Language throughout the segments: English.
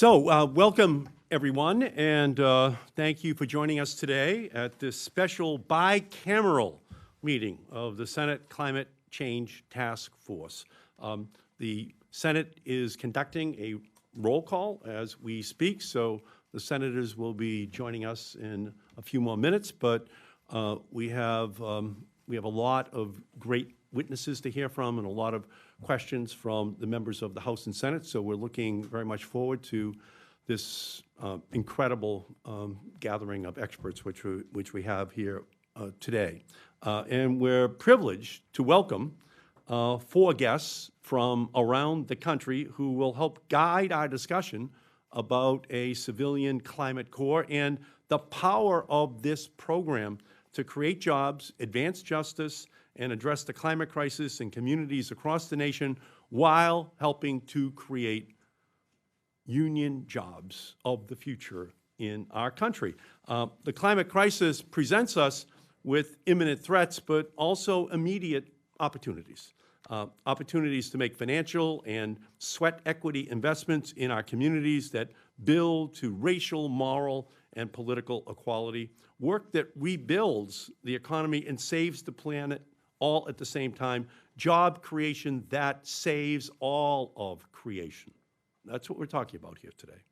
Welcome everyone, and thank you for joining us today at this special bicameral meeting of the Senate Climate Change Task Force. The Senate is conducting a roll call as we speak, so the senators will be joining us in a few more minutes, but we have a lot of great witnesses to hear from and a lot of questions from the members of the House and Senate, so we're looking very much forward to this incredible gathering of experts which we have here today. And we're privileged to welcome 4 guests from around the country who will help guide our discussion about a civilian climate corps and the power of this program to create jobs, advance justice, and address the climate crisis in communities across the nation while helping to create union jobs of the future in our country. The climate crisis presents us with imminent threats, but also immediate opportunities. Opportunities to make financial and sweat equity investments in our communities that build to racial, moral, and political equality. Work that rebuilds the economy and saves the planet all at the same time. Job creation that saves all of creation. That's what we're talking about here today.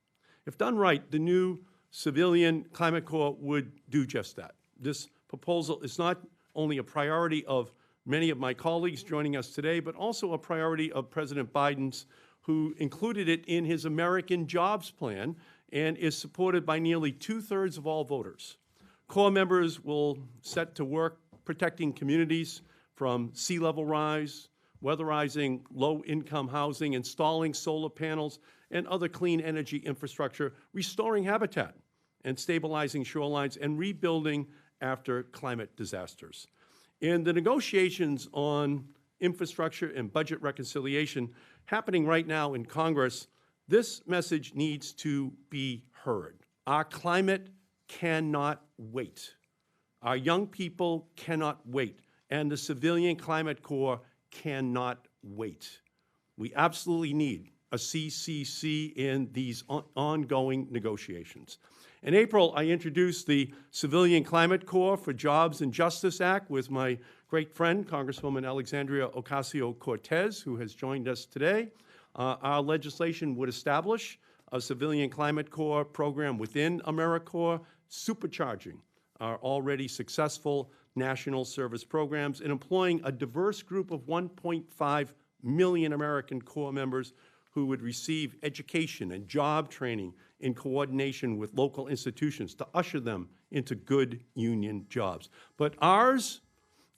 If done right, the new civilian climate corps would do just that. This proposal is not only a priority of many of my colleagues joining us today, but also a priority of President Biden's, who included it in his American Jobs Plan and is supported by nearly 2/3 of all voters. Corps members will set to work protecting communities from sea level rise, weatherizing low-income housing, installing solar panels and other clean energy infrastructure, restoring habitat and stabilizing shorelines, and rebuilding after climate disasters. In the negotiations on infrastructure and budget reconciliation happening right now in Congress, this message needs to be heard. Our climate cannot wait. Our young people cannot wait. And the Civilian Climate Corps cannot wait. We absolutely need a CCC in these ongoing negotiations. In April, I introduced the Civilian Climate Corps for Jobs and Justice Act with my great friend, Congresswoman Alexandria Ocasio-Cortez, who has joined us today. Our legislation would establish a Civilian Climate Corps program within AmeriCorps, supercharging our already successful national service programs and employing a diverse group of 1.5 million American Corps members who would receive education and job training in coordination with local institutions to usher them into good union jobs. But ours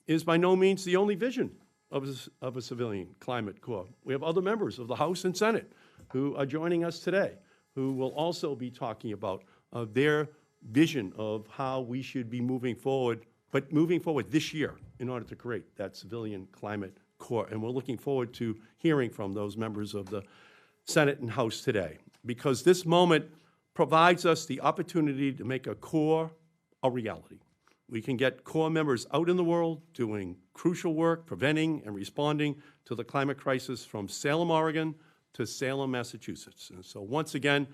is by no means the only vision of a Civilian Climate Corps. We have other members of the House and Senate who are joining us today who will also be talking about their vision of how we should be moving forward, but moving forward this year in order to create that Civilian Climate Corps. And we're looking forward to hearing from those members of the Senate and House today, because this moment provides us the opportunity to make a Corps a reality. We can get Corps members out in the world doing crucial work, preventing and responding to the climate crisis from Salem, Oregon to Salem, Massachusetts. And so once again,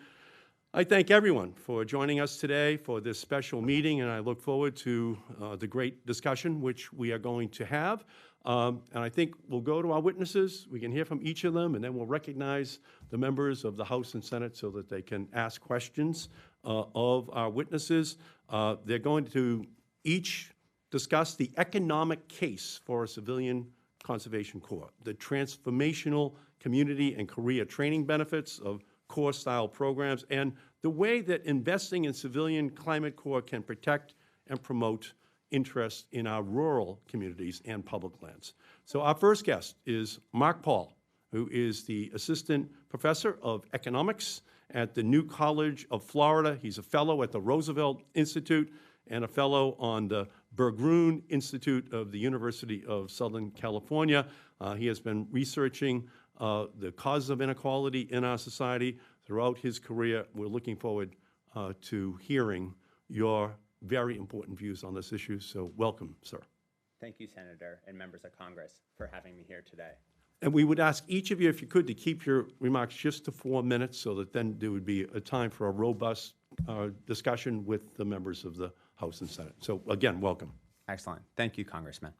I thank everyone for joining us today for this special meeting, and I look forward to the great discussion which we are going to have. And I think we'll go to our witnesses, we can hear from each of them, and then we'll recognize the members of the House and Senate so that they can ask questions of our witnesses. They're going to each discuss the economic case for a Civilian Conservation Corps, the transformational community and career training benefits of Corps-style programs, and the way that investing in Civilian Climate Corps can protect and promote interest in our rural communities and public lands. So our first guest is Mark Paul, who is the Assistant Professor of Economics at the New College of Florida. He's a fellow at the Roosevelt Institute and a fellow on the Berggruen Institute of the University of Southern California. He has been researching the causes of inequality in our society throughout his career. We're looking forward to hearing your very important views on this issue. So welcome, sir. Thank you, Senator and members of Congress, for having me here today. And we would ask each of you, if you could, to keep your remarks just to 4 minutes so that then there would be a time for a robust discussion with the members of the House and Senate. So again, welcome. Excellent. Thank you, Congressman.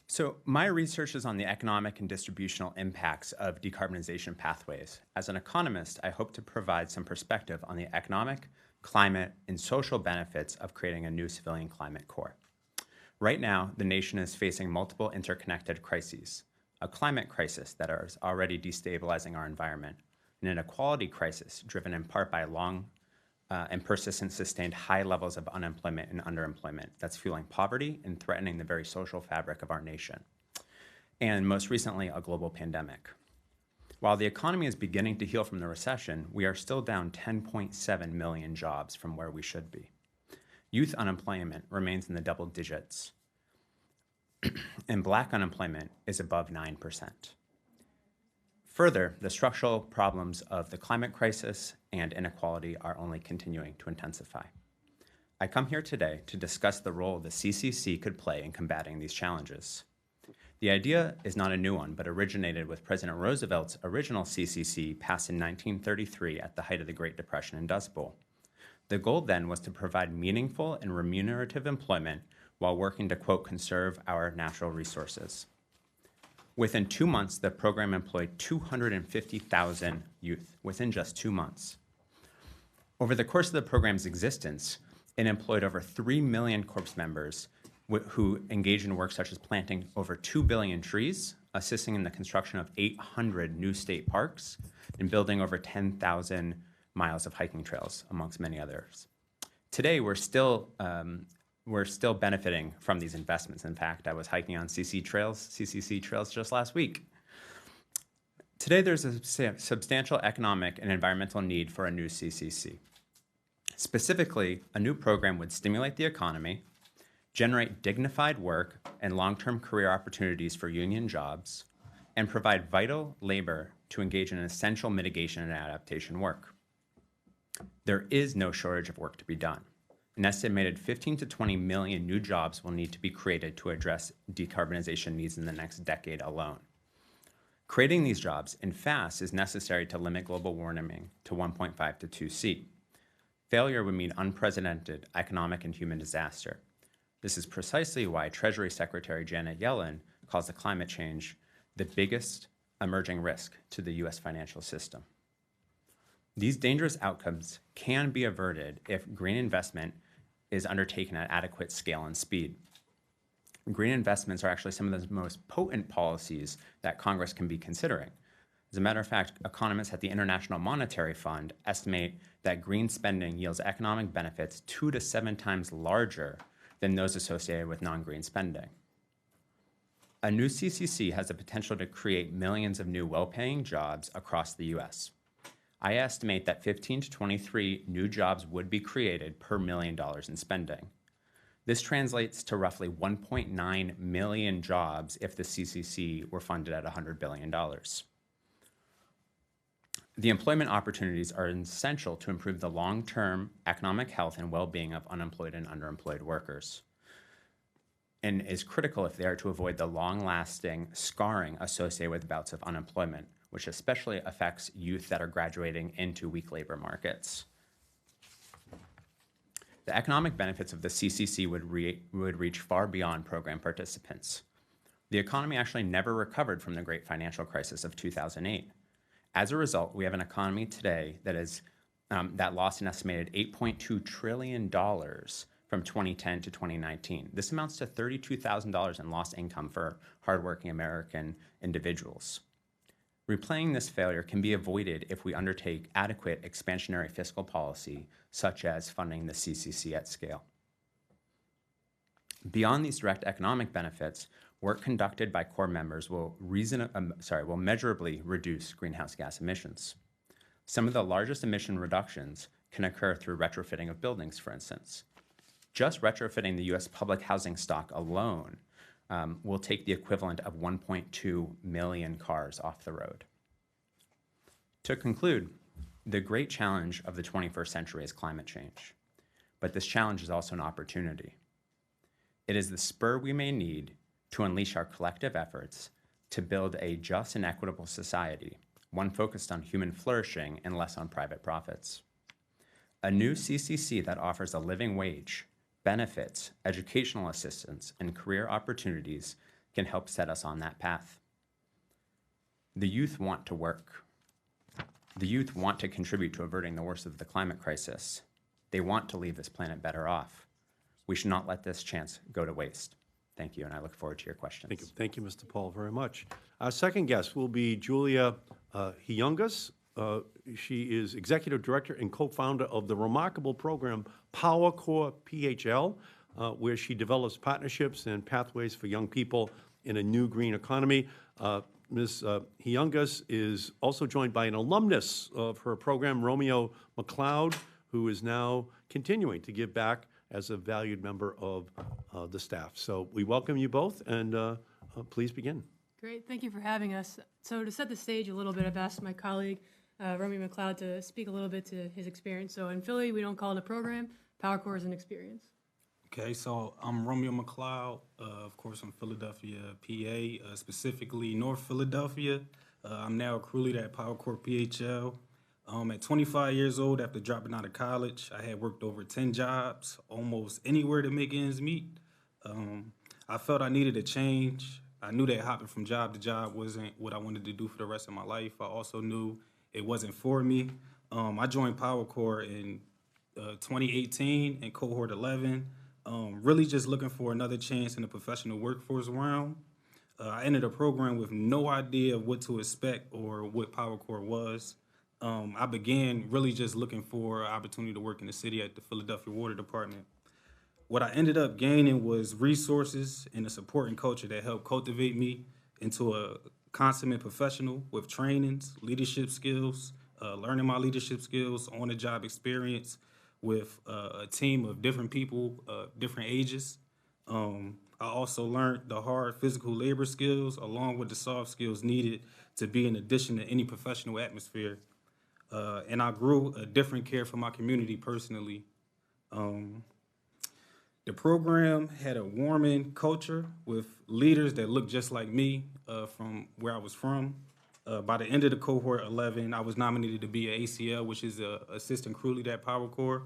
So my research is on the economic and distributional impacts of decarbonization pathways. As an economist, I hope to provide some perspective on the economic, climate, and social benefits of creating a new civilian climate corps. Right now, the nation is facing multiple interconnected crises: a climate crisis that is already destabilizing our environment, an inequality crisis driven in part by long and persistent sustained high levels of unemployment and underemployment that's fueling poverty and threatening the very social fabric of our nation, and most recently, a global pandemic. While the economy is beginning to heal from the recession, we are still down 10.7 million jobs from where we should be. Youth unemployment remains in the double digits, and Black unemployment is above 9%. Further, the structural problems of the climate crisis and inequality are only continuing to intensify. I come here today to discuss the role the CCC could play in combating these challenges. The idea is not a new one, but originated with President Roosevelt's original CCC passed in 1933 at the height of the Great Depression and Dust Bowl. The goal then was to provide meaningful and remunerative employment while working to, quote, conserve our natural resources. Within 2 months, the program employed 250,000 youth, within just 2 months. Over the course of the program's existence, it employed over 3 million corps members who engaged in work such as planting over 2 billion trees, assisting in the construction of 800 new state parks, and building over 10,000 miles of hiking trails, amongst many others. Today, we're still benefiting from these investments. In fact, I was hiking on CCC trails just last week. Today, there's a substantial economic and environmental need for a new CCC. Specifically, a new program would stimulate the economy, generate dignified work and long-term career opportunities for union jobs, and provide vital labor to engage in essential mitigation and adaptation work. There is no shortage of work to be done. An estimated 15 to 20 million new jobs will need to be created to address decarbonization needs in the next decade alone. Creating these jobs and fast is necessary to limit global warming to 1.5 to 2°C. Failure would mean unprecedented economic and human disaster. This is precisely why Treasury Secretary Janet Yellen calls the climate change the biggest emerging risk to the U.S. financial system. These dangerous outcomes can be averted if green investment is undertaken at adequate scale and speed. Green investments are actually some of the most potent policies that Congress can be considering. As a matter of fact, economists at the International Monetary Fund estimate that green spending yields economic benefits 2 to 7 times larger than those associated with non-green spending. A new CCC has the potential to create millions of new well-paying jobs across the U.S. I estimate that 15 to 23 new jobs would be created per $1 million in spending. This translates to roughly 1.9 million jobs if the CCC were funded at $100 billion. The employment opportunities are essential to improve the long-term economic health and well-being of unemployed and underemployed workers, and is critical if they are to avoid the long-lasting scarring associated with bouts of unemployment, which especially affects youth that are graduating into weak labor markets. The economic benefits of the CCC would reach far beyond program participants. The economy actually never recovered from the great financial crisis of 2008. As a result, we have an economy today that lost an estimated $8.2 trillion from 2010 to 2019. This amounts to $32,000 in lost income for hardworking American individuals. Replaying this failure can be avoided if we undertake adequate expansionary fiscal policy, such as funding the CCC at scale. Beyond these direct economic benefits, work conducted by Corps members will measurably reduce greenhouse gas emissions. Some of the largest emission reductions can occur through retrofitting of buildings, for instance. Just retrofitting the U.S. public housing stock alone will take the equivalent of 1.2 million cars off the road. To conclude, the great challenge of the 21st century is climate change, but this challenge is also an opportunity. It is the spur we may need to unleash our collective efforts to build a just and equitable society, one focused on human flourishing and less on private profits. A new CCC that offers a living wage, benefits, educational assistance, and career opportunities can help set us on that path. The youth want to work. The youth want to contribute to averting the worst of the climate crisis. They want to leave this planet better off. We should not let this chance go to waste. Thank you, and I look forward to your questions. Thank you, Mr. Paul, very much. Our second guest will be Julia Hyungas. She is Executive Director and co-founder of the remarkable program Power Core PHL, where she develops partnerships and pathways for young people in a new green economy. Ms. Hyungas is also joined by an alumnus of her program, Romeo McLeod, who is now continuing to give back as a valued member of the staff. So we welcome you both, and please begin. Great, thank you for having us. So to set the stage a little bit, I've asked my colleague, Romeo McLeod, to speak a little bit to his experience. So in Philly, we don't call it a program. Power Core is an experience. Okay, so I'm Romeo McLeod, of course, from Philadelphia, PA, specifically North Philadelphia. I'm now a crew leader at Power Core PHL. At 25 years old, after dropping out of college, I had worked over 10 jobs, almost anywhere to make ends meet. I felt I needed a change. I knew that hopping from job to job wasn't what I wanted to do for the rest of my life. I also knew it wasn't for me. I joined Power Core in 2018 in cohort 11. Really just looking for another chance in the professional workforce realm. I entered a program with no idea of what to expect or what Power Core was. I began really just looking for an opportunity to work in the city at the Philadelphia Water Department. What I ended up gaining was resources and a support and culture that helped cultivate me into a consummate professional with trainings, leadership skills, learning my leadership skills, on-the-job experience, with a team of different people, different ages. I also learned the hard physical labor skills along with the soft skills needed to be in addition to any professional atmosphere. And I grew a different care for my community personally. The program had a warming culture with leaders that looked just like me from where I was from. By the end of the cohort 11, I was nominated to be an ACL, which is an assistant crew leader at Power Core.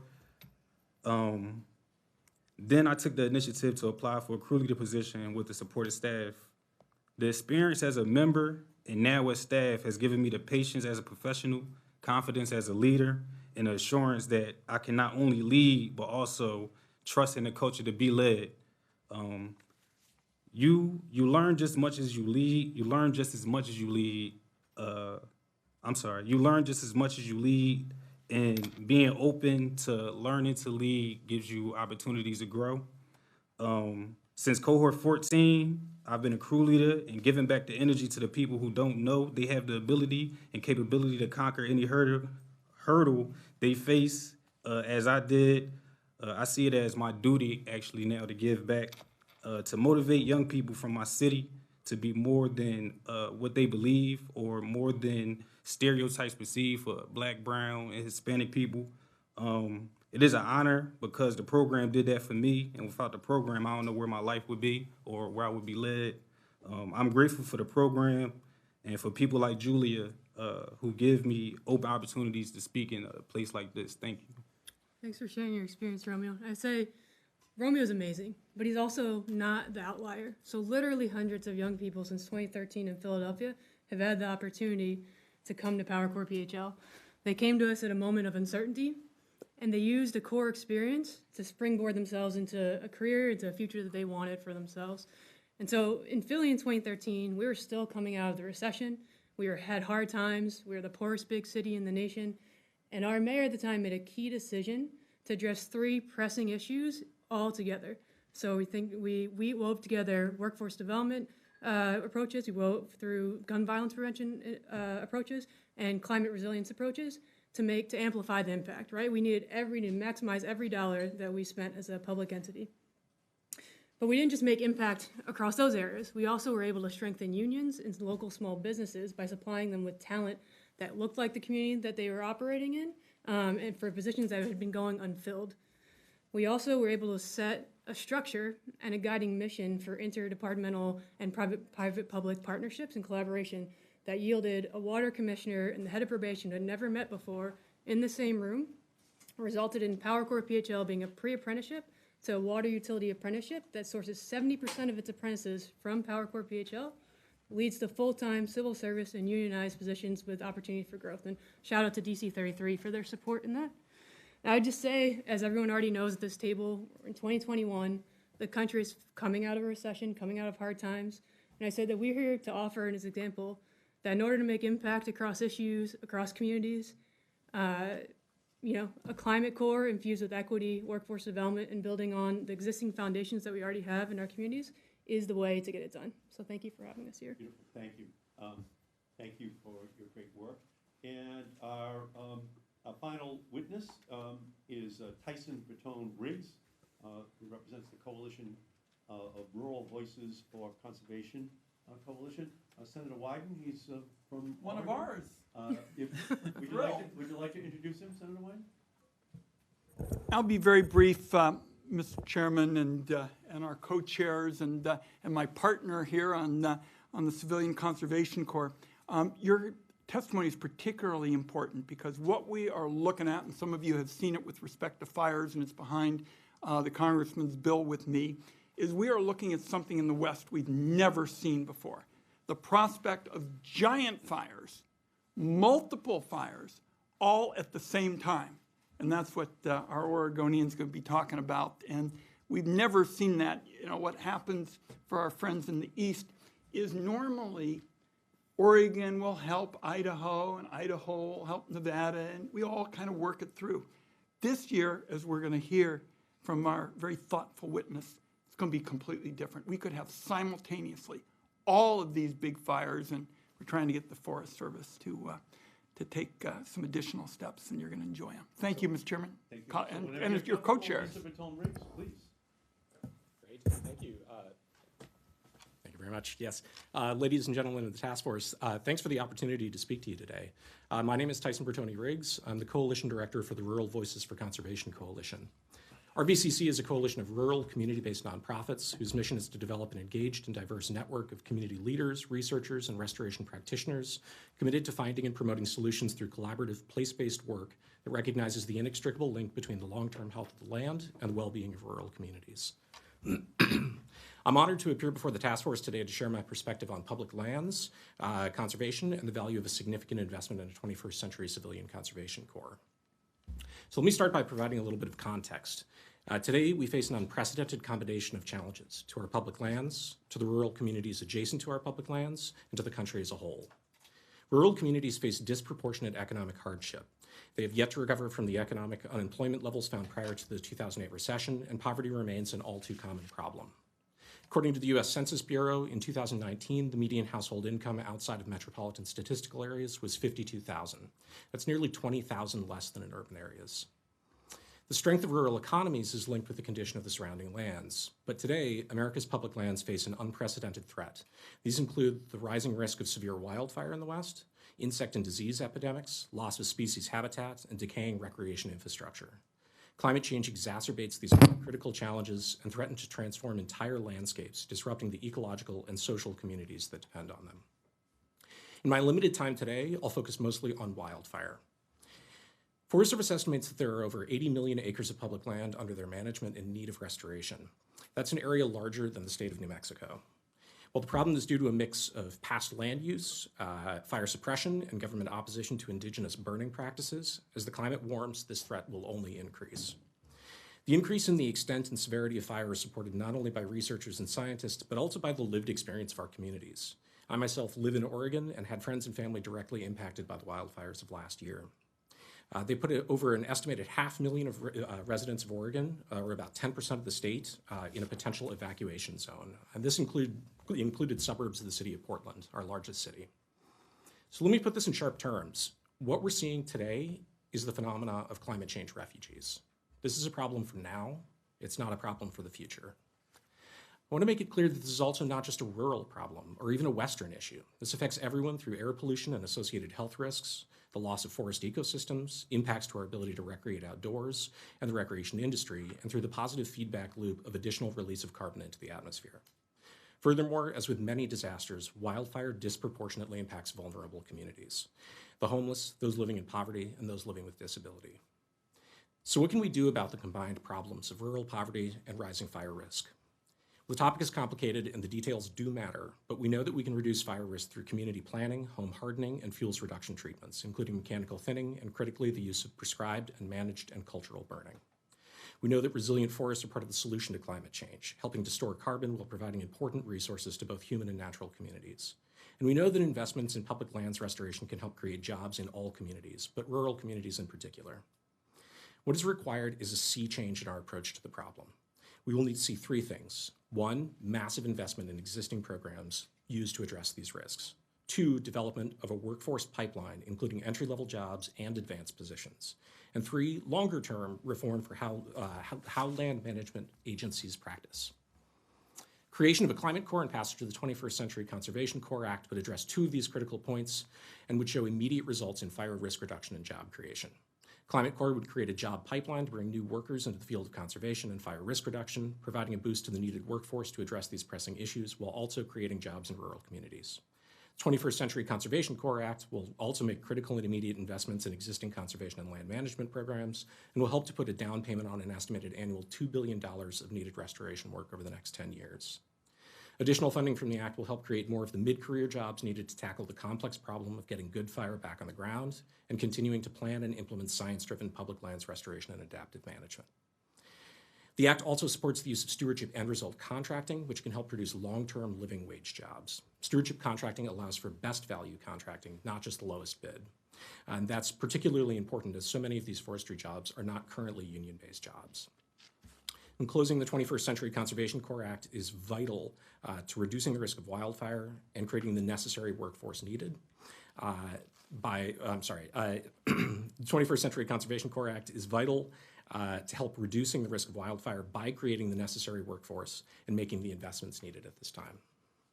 Then I took the initiative to apply for a crew leader position with the supported staff. The experience as a member and now as staff has given me the patience as a professional, confidence as a leader, and the assurance that I can not only lead, but also trust in the culture to be led. You learn just as much as you lead. You learn just as much as you lead. You learn just as much as you lead, and being open to learning to lead gives you opportunities to grow. Since cohort 14, I've been a crew leader and giving back the energy to the people who don't know they have the ability and capability to conquer any hurdle they face, as I did. I see it as my duty actually now to give back, to motivate young people from my city to be more than what they believe or more than stereotypes perceived for Black, brown, and Hispanic people. It is an honor because the program did that for me, and without the program, I don't know where my life would be or where I would be led. I'm grateful for the program and for people like Julia who give me open opportunities to speak in a place like this. Thank you. Thanks for sharing your experience, Romeo. I say Romeo's amazing, but he's also not the outlier. So literally hundreds of young people since 2013 in Philadelphia have had the opportunity to come to Power Core PHL. They came to us at a moment of uncertainty, and they used a core experience to springboard themselves into a career, into a future that they wanted for themselves. And so in Philly in 2013, we were still coming out of the recession. We had hard times. We were the poorest big city in the nation. And our mayor at the time made a key decision to address 3 pressing issues all together. So we wove together workforce development approaches, we wove through gun violence prevention approaches, and climate resilience approaches to amplify the impact, right? We needed to maximize every dollar that we spent as a public entity. But we didn't just make impact across those areas. We also were able to strengthen unions and local small businesses by supplying them with talent that looked like the community that they were operating in, and for positions that had been going unfilled. We also were able to set a structure and a guiding mission for interdepartmental and private-public partnerships and collaboration that yielded a water commissioner and the head of probation who had never met before in the same room, resulted in Power Corps PHL being a pre-apprenticeship to a water utility apprenticeship that sources 70% of its apprentices from Power Corps PHL, leads to full-time civil service and unionized positions with opportunity for growth. And shout out to DC 33 for their support in that. Now, I'd just say, as everyone already knows at this table, in 2021, the country is coming out of a recession, coming out of hard times. And I said that we're here to offer an example that in order to make impact across issues, across communities, a climate core infused with equity, workforce development, and building on the existing foundations that we already have in our communities is the way to get it done. So thank you for having us here. Beautiful, thank you. Thank you for your great work. And our final witness is Tyson Bertone Riggs, who represents the Coalition of Rural Voices for Conservation Coalition. Senator Wyden, he's from One of Oregon. ours. Would you like to introduce him, Senator Wyden? I'll be very brief, Mr. Chairman, and our co-chairs and my partner here on the Civilian Conservation Corps. Your testimony is particularly important because what we are looking at, and some of you have seen it with respect to fires, and it's behind the Congressman's bill with me, is we are looking at something in the West we've never seen before. The prospect of giant fires, multiple fires, all at the same time. And that's what our Oregonians going to be talking about. And we've never seen that. You know, what happens for our friends in the East is normally Oregon will help Idaho, and Idaho will help Nevada, and we all kind of work it through. This year, as we're going to hear from our very thoughtful witness, it's going to be completely different. We could have simultaneously all of these big fires, and we're trying to get the Forest Service to take some additional steps, and you're going to enjoy them. Thank you, Mr. Chairman. Thank you. And your co-chair. Mr. Bertone Riggs, please. Great, thank you. Thank you very much. Yes, ladies and gentlemen of the task force, thanks for the opportunity to speak to you today. My name is Tyson Bertone Riggs. I'm the Coalition Director for the Rural Voices for Conservation Coalition. RVCC is a coalition of rural, community-based nonprofits whose mission is to develop an engaged and diverse network of community leaders, researchers, and restoration practitioners committed to finding and promoting solutions through collaborative, place-based work that recognizes the inextricable link between the long-term health of the land and the well-being of rural communities. I'm honored to appear before the task force today to share my perspective on public lands, conservation, and the value of a significant investment in a 21st century civilian conservation corps. So let me start by providing a little bit of context. Today, we face an unprecedented combination of challenges to our public lands, to the rural communities adjacent to our public lands, and to the country as a whole. Rural communities face disproportionate economic hardship. They have yet to recover from the economic unemployment levels found prior to the 2008 recession, and poverty remains an all too common problem. According to the U.S. Census Bureau, in 2019, the median household income outside of metropolitan statistical areas was $52,000. That's nearly $20,000 less than in urban areas. The strength of rural economies is linked with the condition of the surrounding lands. But today, America's public lands face an unprecedented threat. These include the rising risk of severe wildfire in the West, insect and disease epidemics, loss of species habitat, and decaying recreation infrastructure. Climate change exacerbates these critical challenges and threatens to transform entire landscapes, disrupting the ecological and social communities that depend on them. In my limited time today, I'll focus mostly on wildfire. Forest Service estimates that there are over 80 million acres of public land under their management in need of restoration. That's an area larger than the state of New Mexico. While the problem is due to a mix of past land use, fire suppression, and government opposition to indigenous burning practices, as the climate warms, this threat will only increase. The increase in the extent and severity of fire is supported not only by researchers and scientists, but also by the lived experience of our communities. I myself live in Oregon and had friends and family directly impacted by the wildfires of last year. They put over an estimated 500,000 of residents of Oregon, or about 10% of the state, in a potential evacuation zone. And this included suburbs of the city of Portland, our largest city. So let me put this in sharp terms. What we're seeing today is the phenomena of climate change refugees. This is a problem for now. It's not a problem for the future. I want to make it clear that this is also not just a rural problem or even a Western issue. This affects everyone through air pollution and associated health risks, the loss of forest ecosystems, impacts to our ability to recreate outdoors and the recreation industry, and through the positive feedback loop of additional release of carbon into the atmosphere. Furthermore, as with many disasters, wildfire disproportionately impacts vulnerable communities: the homeless, those living in poverty, and those living with disability. So what can we do about the combined problems of rural poverty and rising fire risk? The topic is complicated and the details do matter, but we know that we can reduce fire risk through community planning, home hardening, and fuels reduction treatments, including mechanical thinning and, critically, the use of prescribed and managed and cultural burning. We know that resilient forests are part of the solution to climate change, helping to store carbon while providing important resources to both human and natural communities. And we know that investments in public lands restoration can help create jobs in all communities, but rural communities in particular. What is required is a sea change in our approach to the problem. We will need to see three things. One, massive investment in existing programs used to address these risks. Two, development of a workforce pipeline, including entry-level jobs and advanced positions. And three, longer-term reform for how land management agencies practice. Creation of a Climate Corps and passage of the 21st Century Conservation Corps Act would address two of these critical points and would show immediate results in fire risk reduction and job creation. Climate Corps would create a job pipeline to bring new workers into the field of conservation and fire risk reduction, providing a boost to the needed workforce to address these pressing issues while also creating jobs in rural communities. The 21st Century Conservation Corps Act will also make critical and immediate investments in existing conservation and land management programs and will help to put a down payment on an estimated annual $2 billion of needed restoration work over the next 10 years. Additional funding from the Act will help create more of the mid-career jobs needed to tackle the complex problem of getting good fire back on the ground and continuing to plan and implement science-driven public lands restoration and adaptive management. The Act also supports the use of stewardship end result contracting, which can help produce long-term living wage jobs. Stewardship contracting allows for best value contracting, not just the lowest bid. And that's particularly important as so many of these forestry jobs are not currently union-based jobs. In closing, the 21st Century Conservation Corps Act is vital to reducing the risk of wildfire and creating the necessary workforce needed. The 21st Century Conservation Corps Act is vital to help reducing the risk of wildfire by creating the necessary workforce and making the investments needed at this time.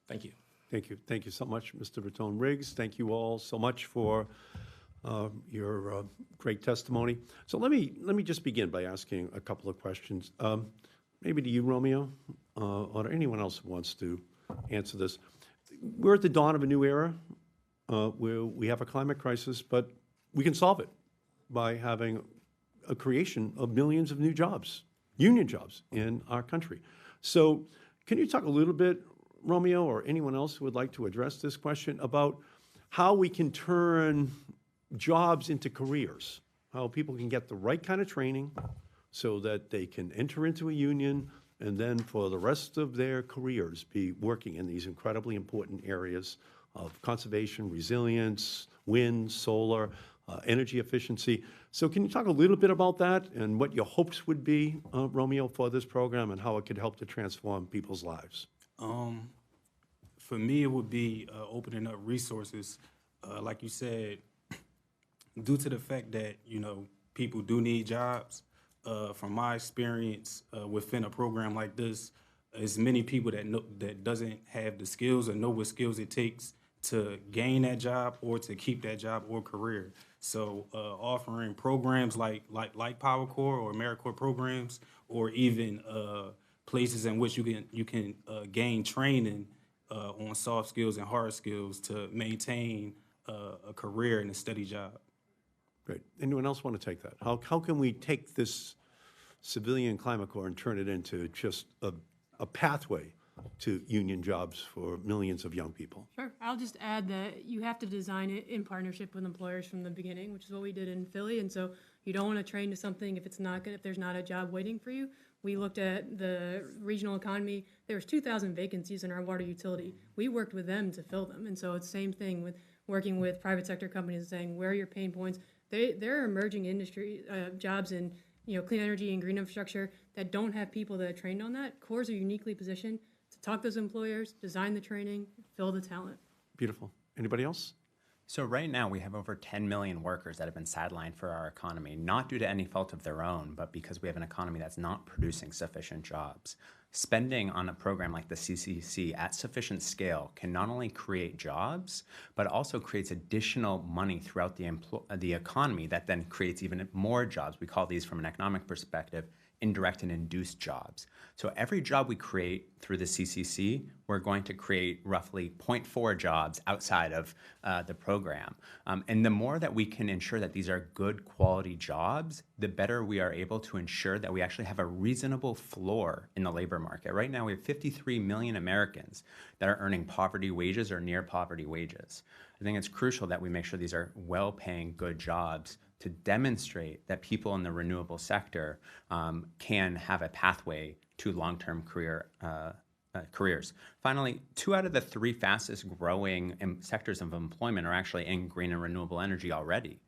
Thank you. Thank you. Thank you so much, Mr. Bertone-Riggs. Thank you all so much for your great testimony. So let me just begin by asking a couple of questions. Maybe to you, Romeo, or to anyone else who wants to answer this. We're at the dawn of a new era where we have a climate crisis, but we can solve it by having a creation of millions of new jobs, union jobs in our country. So can you talk a little bit, Romeo, or anyone else who would like to address this question about how we can turn jobs into careers, how people can get the right kind of training so that they can enter into a union and then for the rest of their careers be working in these incredibly important areas of conservation, resilience, wind, solar, energy efficiency. So can you talk a little bit about that and what your hopes would be, Romeo, for this program and how it could help to transform people's lives? For me, it would be opening up resources, like you said, due to the fact that, people do need jobs. From my experience within a program like this, as many people that doesn't have the skills or know what skills it takes to gain that job or to keep that job or career. So offering programs like Power Corps or AmeriCorps programs, or even places in which you can gain training on soft skills and hard skills to maintain a career and a steady job. Great. Anyone else want to take that? How can we take this civilian climate corps and turn it into just a pathway to union jobs for millions of young people? Sure. I'll just add that you have to design it in partnership with employers from the beginning, which is what we did in Philly. And so you don't want to train to something if it's not good, if there's not a job waiting for you. We looked at the regional economy. There was 2,000 vacancies in our water utility. We worked with them to fill them. And so it's the same thing with working with private sector companies and saying, where are your pain points? There are emerging industry jobs in clean energy and green infrastructure that don't have people that are trained on that. Corps are uniquely positioned to talk to those employers, design the training, fill the talent. Beautiful. Anybody else? So right now we have over 10 million workers that have been sidelined for our economy, not due to any fault of their own, but because we have an economy that's not producing sufficient jobs. Spending on a program like the CCC at sufficient scale can not only create jobs, but also creates additional money throughout the economy that then creates even more jobs. We call these, from an economic perspective, indirect and induced jobs. So every job we create through the CCC, we're going to create roughly 0.4 jobs outside of the program. And the more that we can ensure that these are good quality jobs, the better we are able to ensure that we actually have a reasonable floor in the labor market. Right now, we have 53 million Americans that are earning poverty wages or near poverty wages. I think it's crucial that we make sure these are well-paying, good jobs to demonstrate that people in the renewable sector can have a pathway to long-term careers. Finally, 2 out of the 3 fastest growing sectors of employment are actually in green and renewable energy already.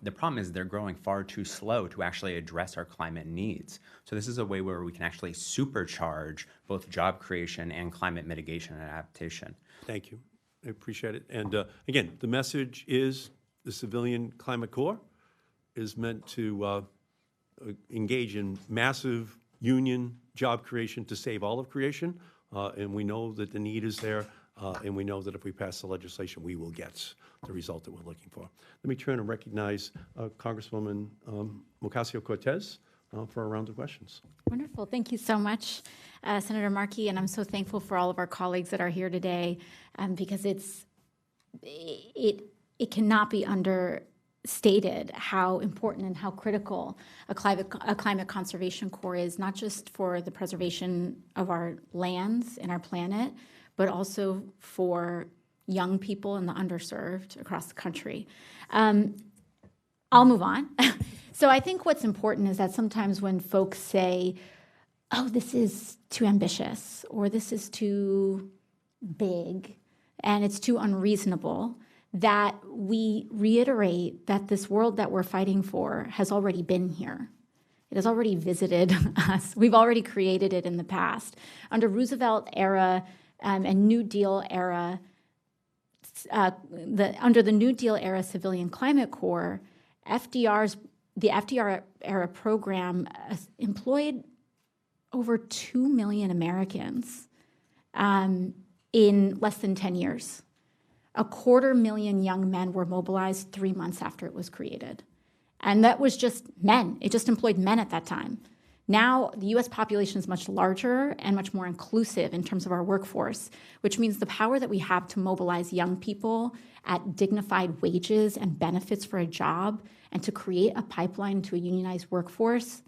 The problem is they're growing far too slow to actually address our climate needs. So this is a way where we can actually supercharge both job creation and climate mitigation and adaptation. Thank you. I appreciate it. And again, the message is the Civilian Climate Corps is meant to engage in massive union job creation to save all of creation. And we know that the need is there. And we know that if we pass the legislation, we will get the result that we're looking for. Let me turn and recognize Congresswoman Ocasio-Cortez for a round of questions. Wonderful. Thank you so much, Senator Markey. And I'm so thankful for all of our colleagues that are here today because it cannot be understated how important and how critical a climate conservation corps is, not just for the preservation of our lands and our planet, but also for young people and the underserved across the country. I'll move on. So I think what's important is that sometimes when folks say, oh, this is too ambitious, or this is too big, and it's too unreasonable, that we reiterate that this world that we're fighting for has already been here. It has already visited us. We've already created it in the past. Under Roosevelt era and New Deal era, under the New Deal era Civilian Climate Corps, the FDR era program employed over 2 million Americans in less than 10 years. 250,000 young men were mobilized 3 months after it was created. And that was just men. It just employed men at that time. Now, the US population is much larger and much more inclusive in terms of our workforce, which means the power that we have to mobilize young people at dignified wages and benefits for a job and to create a pipeline to a unionized workforce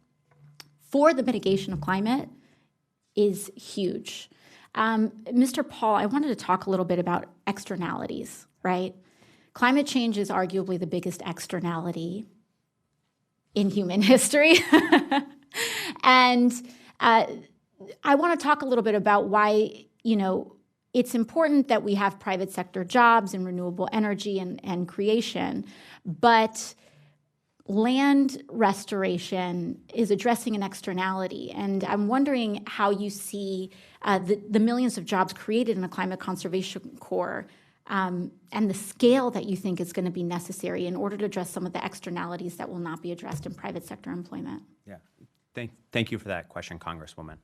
for the mitigation of climate is huge. Mr. Paul, I wanted to talk a little bit about externalities, right? Climate change is arguably the biggest externality in human history. And I want to talk a little bit about why, it's important that we have private sector jobs in renewable energy and creation, but land restoration is addressing an externality. And I'm wondering how you see the millions of jobs created in a climate conservation corps and the scale that you think is going to be necessary in order to address some of the externalities that will not be addressed in private sector employment. Yeah. Thank you for that question, Congresswoman.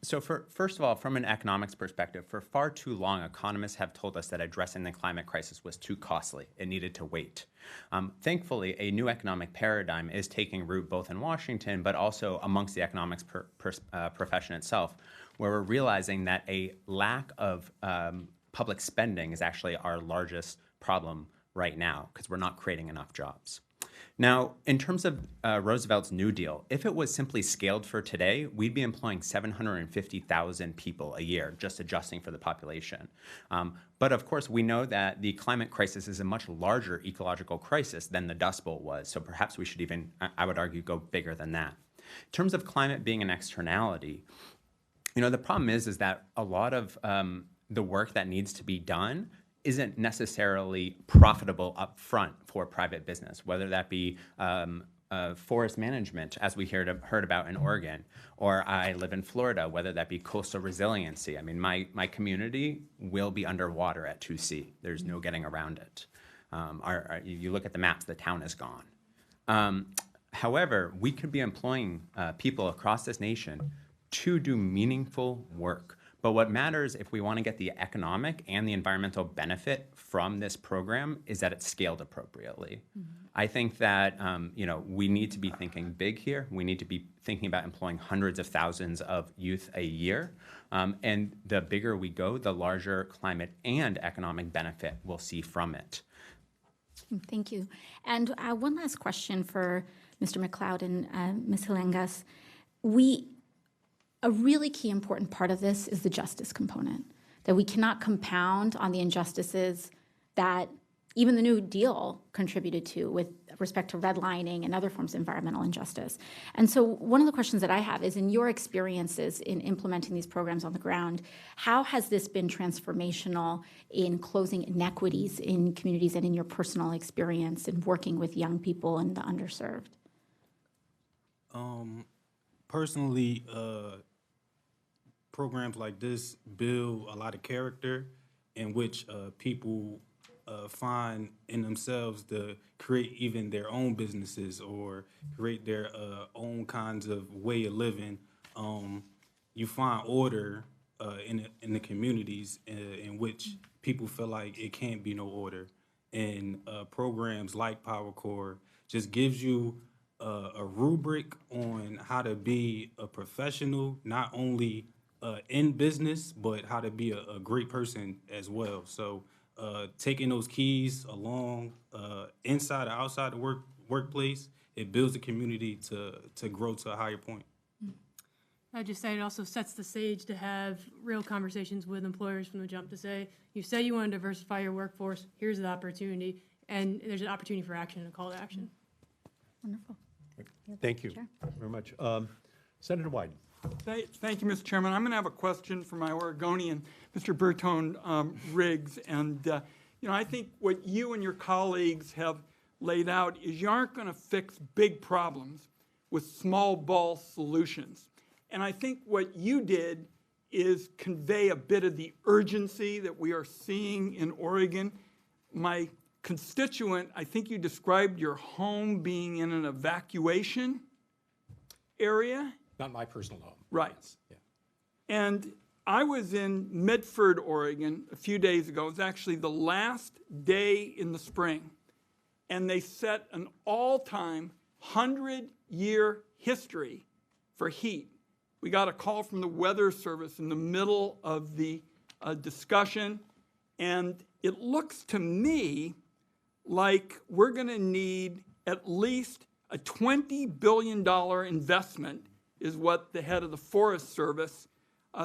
So first of all, from an economics perspective, for far too long, economists have told us that addressing the climate crisis was too costly. It needed to wait. Thankfully, a new economic paradigm is taking root both in Washington, but also amongst the economics profession itself, where we're realizing that a lack of public spending is actually our largest problem right now because we're not creating enough jobs. Now, in terms of Roosevelt's New Deal, if it was simply scaled for today, we'd be employing 750,000 people a year, just adjusting for the population. But of course, we know that the climate crisis is a much larger ecological crisis than the Dust Bowl was. So perhaps we should even, I would argue, go bigger than that. In terms of climate being an externality, the problem is that a lot of the work that needs to be done isn't necessarily profitable up front for private business, whether that be forest management, as we heard about in Oregon, or I live in Florida, whether that be coastal resiliency. I mean, my community will be underwater at 2C. There's no getting around it. You look at the maps, the town is gone. However, we could be employing people across this nation to do meaningful work. But what matters if we want to get the economic and the environmental benefit from this program is that it's scaled appropriately. I think that we need to be thinking big here. We need to be thinking about employing hundreds of thousands of youth a year. And the bigger we go, the larger climate and economic benefit we'll see from it. Thank you. And one last question for Mr. McLeod and Ms. Hilengas. A really key important part of this is the justice component, that we cannot compound on the injustices that even the New Deal contributed to with respect to redlining and other forms of environmental injustice. And so one of the questions that I have is, in your experiences in implementing these programs on the ground, how has this been transformational in closing inequities in communities and in your personal experience in working with young people and the underserved? Personally, programs like this build a lot of character in which people find in themselves to create even their own businesses or create their own kinds of way of living. You find order in the communities in which people feel like it can't be no order. And programs like Power Corps just gives you a rubric on how to be a professional, not only in business, but how to be a great person as well. So taking those keys along inside or outside the workplace, it builds the community to grow to a higher point. I'd just say it also sets the stage to have real conversations with employers from the jump to say, you say you want to diversify your workforce, here's the opportunity, and there's an opportunity for action and a call to action. Wonderful. Thank you very much. Senator Wyden. Thank you, Mr. Chairman. I'm going to have a question for my Oregonian, Mr. Bertone Riggs. And, I think what you and your colleagues have laid out is you aren't going to fix big problems with small ball solutions. And I think what you did is convey a bit of the urgency that we are seeing in Oregon. My constituent, I think you described your home being in an evacuation area. Not my personal home. Right. Yes. Yeah. And I was in Medford, Oregon a few days ago. It was actually the last day in the spring. And they set an all-time 100-year history for heat. We got a call from the Weather Service in the middle of the discussion. And it looks to me like we're going to need at least a $20 billion investment is what the head of the Forest Service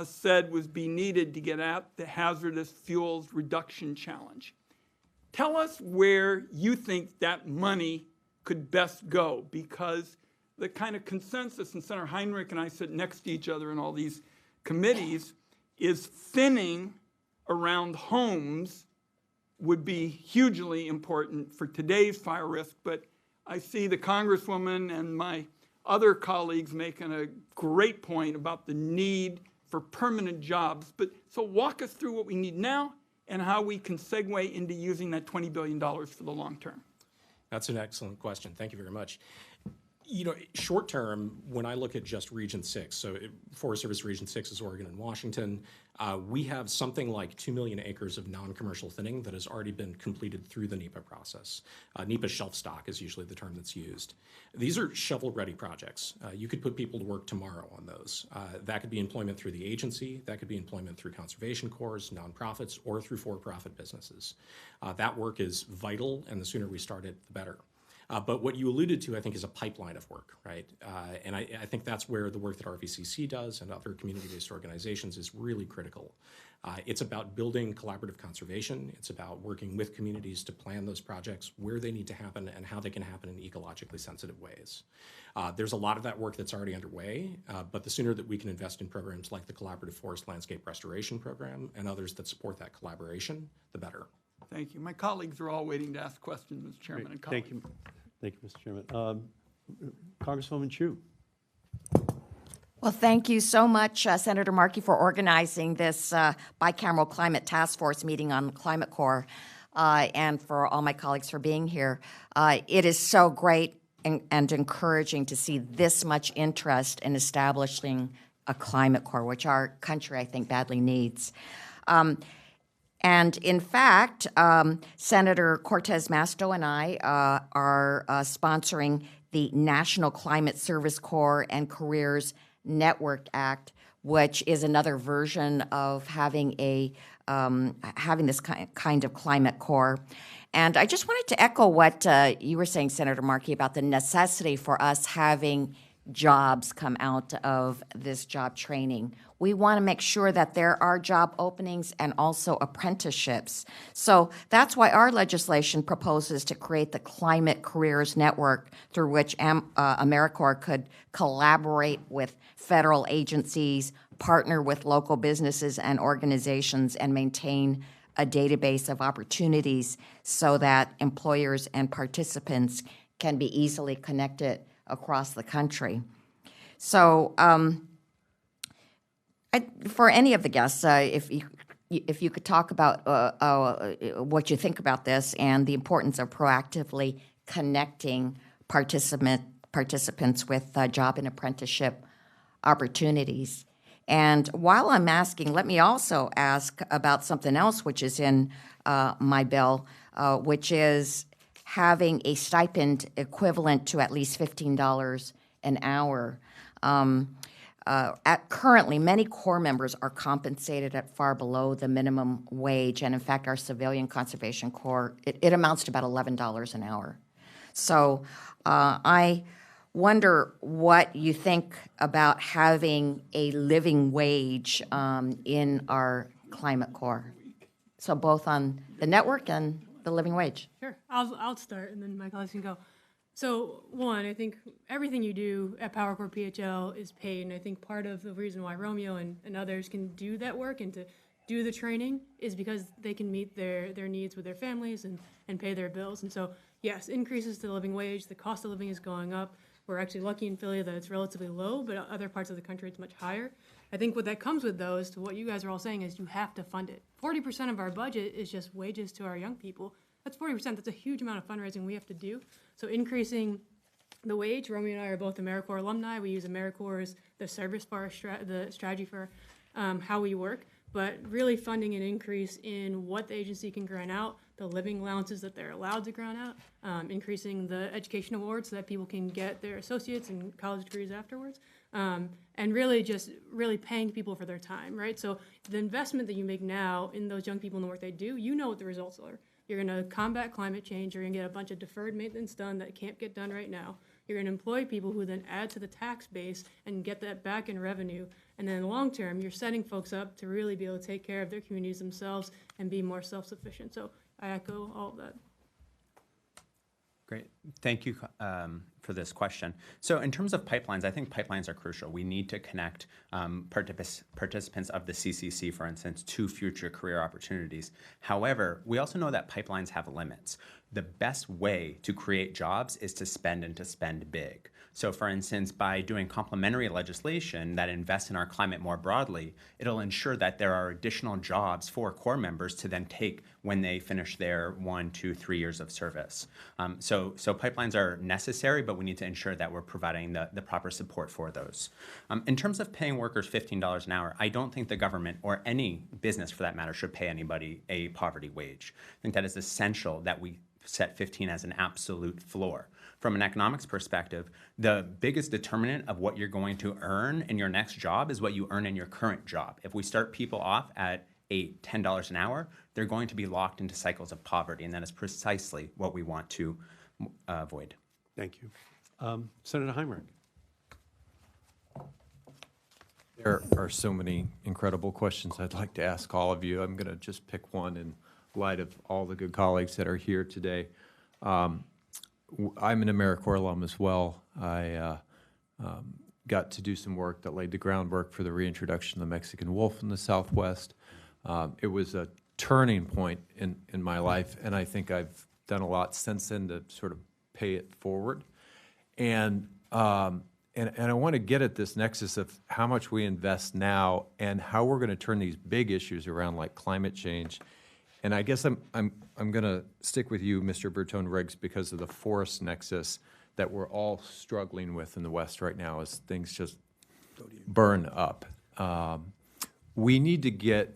said was be needed to get at the hazardous fuels reduction challenge. Tell us where you think that money could best go, because the kind of consensus, and Senator Heinrich and I sit next to each other in all these committees, is thinning around homes would be hugely important for today's fire risk. But I see the Congresswoman and my other colleagues making a great point about the need for permanent jobs. But so walk us through what we need now and how we can segue into using that $20 billion for the long term. That's an excellent question. Thank you very much. Short term, when I look at just Region 6, so Forest Service Region 6 is Oregon and Washington, we have something like 2 million acres of non-commercial thinning that has already been completed through the NEPA process. NEPA shelf stock is usually the term that's used. These are shovel-ready projects. You could put people to work tomorrow on those. That could be employment through the agency, that could be employment through conservation corps, nonprofits, or through for-profit businesses. That work is vital, and the sooner we start it, the better. But what you alluded to, I think, is a pipeline of work, right? And I think that's where the work that RVCC does and other community-based organizations is really critical. It's about building collaborative conservation. It's about working with communities to plan those projects, where they need to happen, and how they can happen in ecologically sensitive ways. There's a lot of that work that's already underway, but the sooner that we can invest in programs like the Collaborative Forest Landscape Restoration Program and others that support that collaboration, the better. Thank you. My colleagues are all waiting to ask questions, Mr. Chairman and colleagues. Thank you. Thank you, Mr. Chairman. Congresswoman Chu. Well, thank you so much, Senator Markey, for organizing this bicameral climate task force meeting on the Climate Corps. and for all my colleagues for being here. It is so great and encouraging to see this much interest in establishing a climate corps, which our country, I think, badly needs. And in fact, Senator Cortez Masto and I are sponsoring the National Climate Service Corps and Careers Network Act, which is another version of having this kind of climate corps. And I just wanted to echo what you were saying, Senator Markey, about the necessity for us having jobs come out of this job training. We want to make sure that there are job openings and also apprenticeships. So that's why our legislation proposes to create the Climate Careers Network, through which AmeriCorps could collaborate with federal agencies, partner with local businesses and organizations, and maintain a database of opportunities so that employers and participants can be easily connected across the country. So for any of the guests, if you could talk about what you think about this and the importance of proactively connecting participants with job and apprenticeship opportunities. And while I'm asking, let me also ask about something else which is in my bill, which is having a stipend equivalent to at least $15 an hour. Currently, many Corps members are compensated at far below the minimum wage, and in fact, our Civilian Conservation Corps, it amounts to about $11 an hour. So I wonder what you think about having a living wage in our Climate Corps. So both on the network and the living wage. Sure, I'll start, and then my colleagues can go. So one, I think everything you do at Power Corps PHL is paid, and I think part of the reason why Romeo and others can do that work and to do the training is because they can meet their needs with their families and pay their bills. And so yes, increases to the living wage, the cost of living is going up. We're actually lucky in Philly that it's relatively low, but other parts of the country it's much higher. I think what that comes with, though, is to what you guys are all saying is you have to fund it. 40% of our budget is just wages to our young people. That's 40%. That's a huge amount of fundraising we have to do. So increasing the wage, Romeo and I are both AmeriCorps alumni. We use AmeriCorps as the service for the strategy for how we work, but really funding an increase in what the agency can grant out, the living allowances that they're allowed to grant out, increasing the education awards so that people can get their associates and college degrees afterwards, and really just paying people for their time, right? So the investment that you make now in those young people and the work they do, you know what the results are. You're going to combat climate change. You're going to get a bunch of deferred maintenance done that can't get done right now. You're going to employ people who then add to the tax base and get that back in revenue. And then in the long term, you're setting folks up to really be able to take care of their communities themselves and be more self-sufficient. So I echo all of that. Great. Thank you for this question. So in terms of pipelines, I think pipelines are crucial. We need to connect participants of the CCC, for instance, to future career opportunities. However, we also know that pipelines have limits. The best way to create jobs is to spend and to spend big. So for instance, by doing complementary legislation that invests in our climate more broadly, it'll ensure that there are additional jobs for Corps members to then take when they finish their 1, 2, 3 years of service. So pipelines are necessary, but we need to ensure that we're providing the proper support for those. In terms of paying workers $15 an hour, I don't think the government or any business for that matter should pay anybody a poverty wage. I think that is essential that we set 15 as an absolute floor. From an economics perspective, the biggest determinant of what you're going to earn in your next job is what you earn in your current job. If we start people off at $10 an hour, they're going to be locked into cycles of poverty, and that is precisely what we want to avoid. Thank you. Senator Heinrich. There are so many incredible questions I'd like to ask all of you. I'm going to just pick one in light of all the good colleagues that are here today. I'm an AmeriCorps alum as well. I got to do some work that laid the groundwork for the reintroduction of the Mexican wolf in the Southwest. It was a turning point in my life, and I think I've done a lot since then to sort of pay it forward. And I want to get at this nexus of how much we invest now and how we're going to turn these big issues around, like climate change, And I guess I'm going to stick with you, Mr. Bertone-Riggs, because of the forest nexus that we're all struggling with in the West right now as things just burn up. We need to get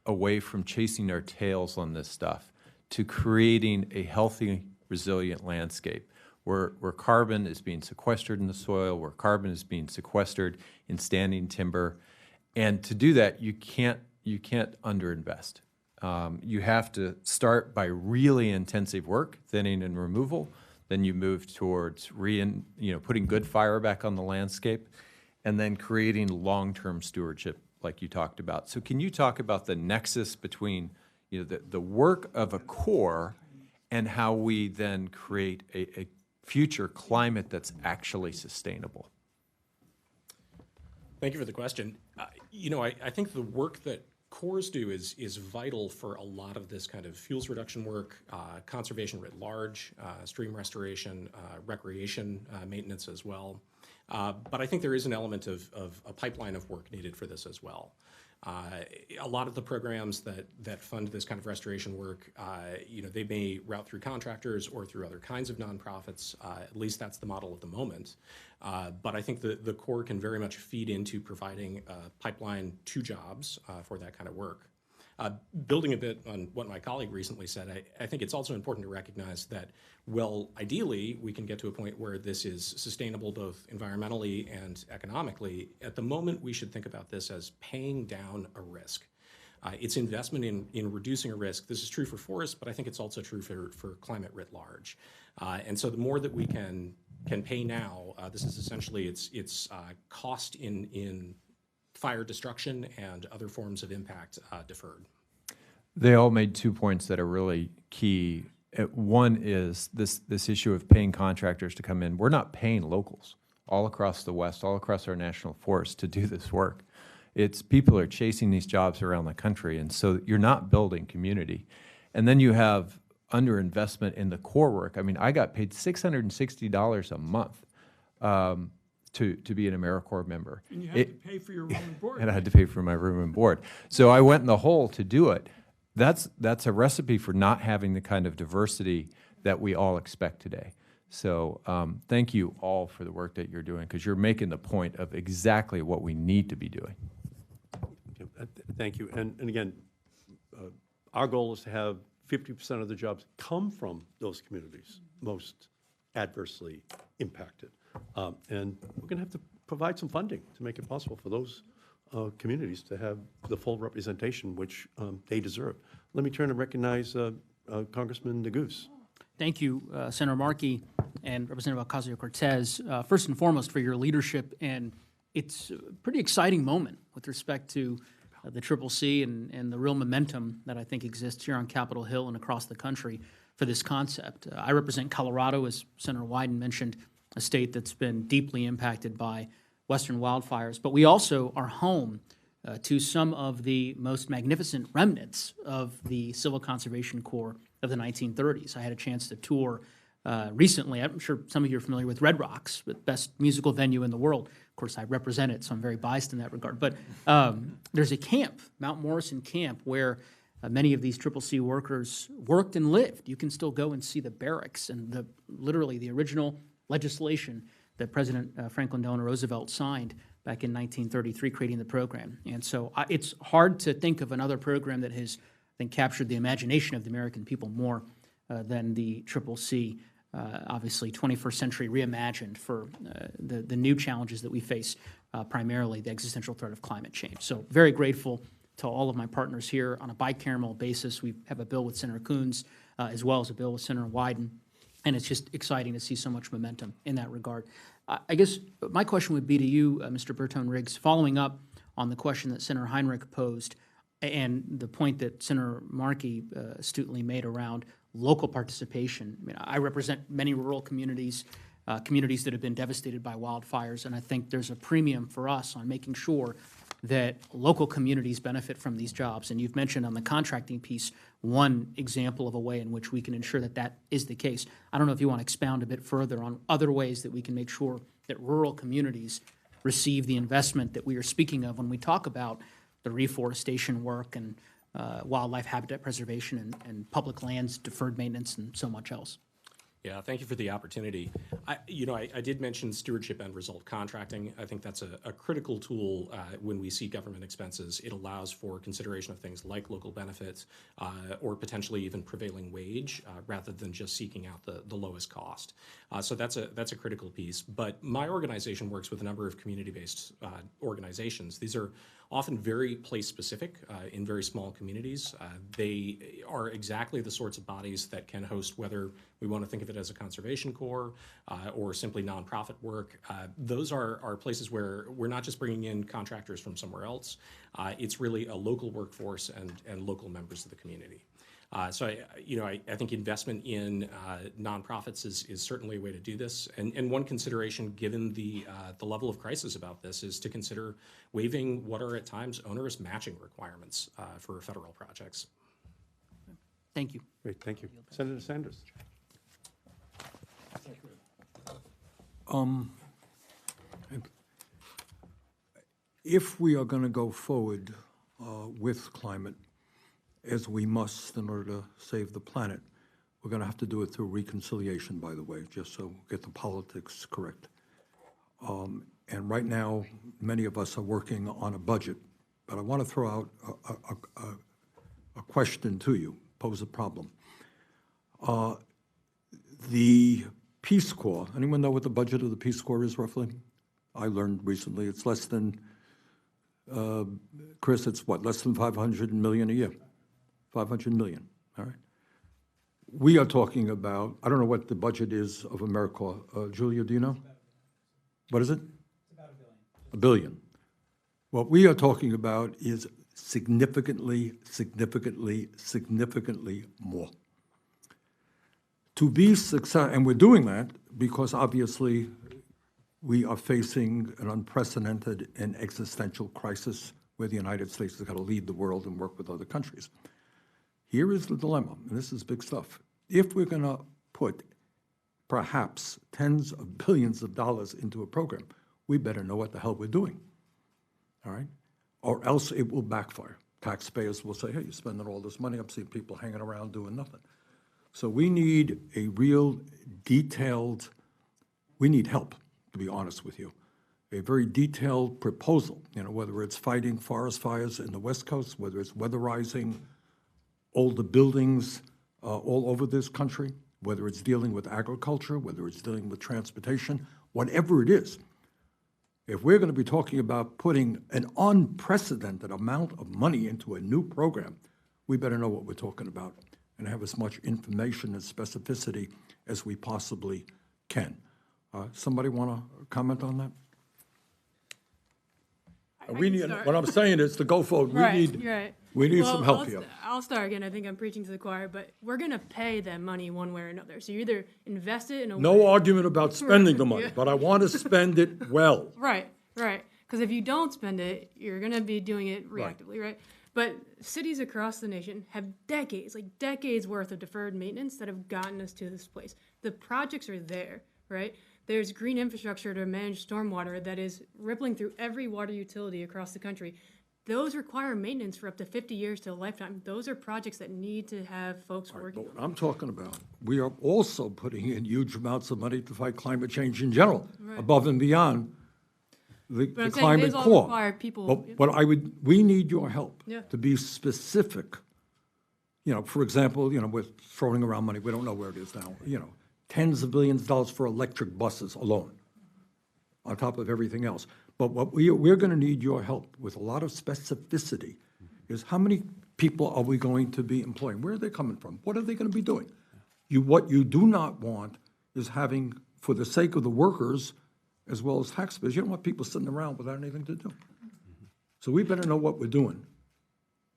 away from chasing our tails on this stuff to creating a healthy, resilient landscape where carbon is being sequestered in the soil, where carbon is being sequestered in standing timber. And to do that, you can't underinvest. You have to start by really intensive work, thinning and removal. Then you move towards putting good fire back on the landscape, and then creating long-term stewardship, like you talked about. So can you talk about the nexus between the work of a Corps and how we then create a future climate that's actually sustainable? Thank you for the question. I think the work that Corps do is vital for a lot of this kind of fuels reduction work, conservation writ large, stream restoration, recreation maintenance as well. But I think there is an element of a pipeline of work needed for this as well. A lot of the programs that fund this kind of restoration work, they may route through contractors or through other kinds of nonprofits. At least that's the model at the moment. But I think the Corps can very much feed into providing a pipeline to jobs for that kind of work. Building a bit on what my colleague recently said, I think it's also important to recognize that, well, ideally, we can get to a point where this is sustainable both environmentally and economically. At the moment, we should think about this as paying down a risk. It's investment in reducing a risk. This is true for forests, but I think it's also true for climate writ large. And so the more that we can pay now, this is essentially its cost in fire destruction and other forms of impact deferred. They all made 2 points that are really key. One is this issue of paying contractors to come in. We're not paying locals all across the West, all across our national forest to do this work. It's people are chasing these jobs around the country, and so you're not building community. And then you have underinvestment in the core work. I mean, I got paid $660 a month to be an AmeriCorps member. And you had to pay for your room and board. And I had to pay for my room and board. So I went in the hole to do it. That's a recipe for not having the kind of diversity that we all expect today. So thank you all for the work that you're doing, because you're making the point of exactly what we need to be doing. Thank you. And again, our goal is to have 50% of the jobs come from those communities most adversely impacted. And we're going to have to provide some funding to make it possible for those communities to have the full representation which they deserve. Let me turn and recognize Congressman Neguse. Thank you, Senator Markey and Representative Ocasio-Cortez, first and foremost for your leadership. And it's a pretty exciting moment with respect to the CCC and the real momentum that I think exists here on Capitol Hill and across the country for this concept. I represent Colorado, as Senator Wyden mentioned, a state that's been deeply impacted by western wildfires. But we also are home to some of the most magnificent remnants of the Civil Conservation Corps of the 1930s. I had a chance to tour recently. I'm sure some of you are familiar with Red Rocks, the best musical venue in the world. Of course, I represent it, so I'm very biased in that regard. But there's a camp, Mount Morrison Camp, where many of these CCC workers worked and lived. You can still go and see the barracks and literally the original legislation that President Franklin Delano Roosevelt signed back in 1933, creating the program. And so it's hard to think of another program that has, I think, captured the imagination of the American people more than the CCC. Obviously, 21st century reimagined for the new challenges that we face, primarily the existential threat of climate change. So very grateful to all of my partners here on a bicameral basis. We have a bill with Senator Coons as well as a bill with Senator Wyden. And it's just exciting to see so much momentum in that regard. I guess my question would be to you, Mr. Bertone-Riggs, following up on the question that Senator Heinrich posed and the point that Senator Markey astutely made around local participation. I mean, I represent many rural communities, communities that have been devastated by wildfires, and I think there's a premium for us on making sure that local communities benefit from these jobs. And you've mentioned on the contracting piece one example of a way in which we can ensure that that is the case. I don't know if you want to expound a bit further on other ways that we can make sure that rural communities receive the investment that we are speaking of when we talk about the reforestation work and wildlife habitat preservation and public lands, deferred maintenance, and so much else. Yeah, thank you for the opportunity. I did mention stewardship and result contracting. I think that's a critical tool when we see government expenses. It allows for consideration of things like local benefits or potentially even prevailing wage rather than just seeking out the lowest cost. So that's a critical piece. But my organization works with a number of community-based organizations. These are often very place-specific in very small communities. They are exactly the sorts of bodies that can host, whether we want to think of it as a conservation corps or simply nonprofit work. Those are places where we're not just bringing in contractors from somewhere else. It's really a local workforce and local members of the community. So I think investment in nonprofits is certainly a way to do this. And one consideration, given the level of crisis about this, is to consider waiving what are at times onerous matching requirements for federal projects. Thank you. Great, thank you. Senator Sanders. If we are going to go forward with climate, as we must in order to save the planet, we're going to have to do it through reconciliation, by the way, just so we get the politics correct. And right now, many of us are working on a budget, but I want to throw out a question to you, pose a problem. The Peace Corps, anyone know what the budget of the Peace Corps is roughly? I learned recently it's less than, Chris, it's what, less than 500 million a year? 500 million, all right? We are talking about, I don't know what the budget is of AmeriCorps. Julia, do you know? What is it? It's about $1 billion. $1 billion. What we are talking about is significantly, significantly, significantly more. To be successful, and we're doing that because obviously we are facing an unprecedented and existential crisis where the United States has got to lead the world and work with other countries. Here is the dilemma, and this is big stuff. If we're going to put perhaps tens of billions of dollars into a program, we better know what the hell we're doing, all right? Or else it will backfire. Taxpayers will say, hey, you're spending all this money. I'm seeing people hanging around doing nothing. So we need a real detailed, we need help, to be honest with you. A very detailed proposal, whether it's fighting forest fires in the West Coast, whether it's weatherizing older buildings all over this country, whether it's dealing with agriculture, whether it's dealing with transportation, whatever it is. If we're going to be talking about putting an unprecedented amount of money into a new program, we better know what we're talking about and have as much information and specificity as we possibly can. Somebody want to comment on that? We need, what I'm saying is to go forward, we need some help here. I'll start again. I think I'm preaching to the choir, but we're going to pay that money one way or another. So you either invest it in a No argument about spending the money, but I want to spend it well. Right. Because if you don't spend it, you're going to be doing it reactively, right? But cities across the nation have decades worth of deferred maintenance that have gotten us to this place. The projects are there, right? There's green infrastructure to manage stormwater that is rippling through every water utility across the country. Those require maintenance for up to 50 years to a lifetime. Those are projects that need to have folks working on. What I'm talking about, we are also putting in huge amounts of money to fight climate change in general, above and beyond the climate core. But we need your help to be specific. For example, we're throwing around money. We don't know where it is now. Tens of billions of dollars for electric buses alone, on top of everything else. But what we're going to need your help with a lot of specificity is how many people are we going to be employing? Where are they coming from? What are they going to be doing? What you do not want is having, for the sake of the workers, as well as taxpayers, you don't want people sitting around without anything to do. So we better know what we're doing.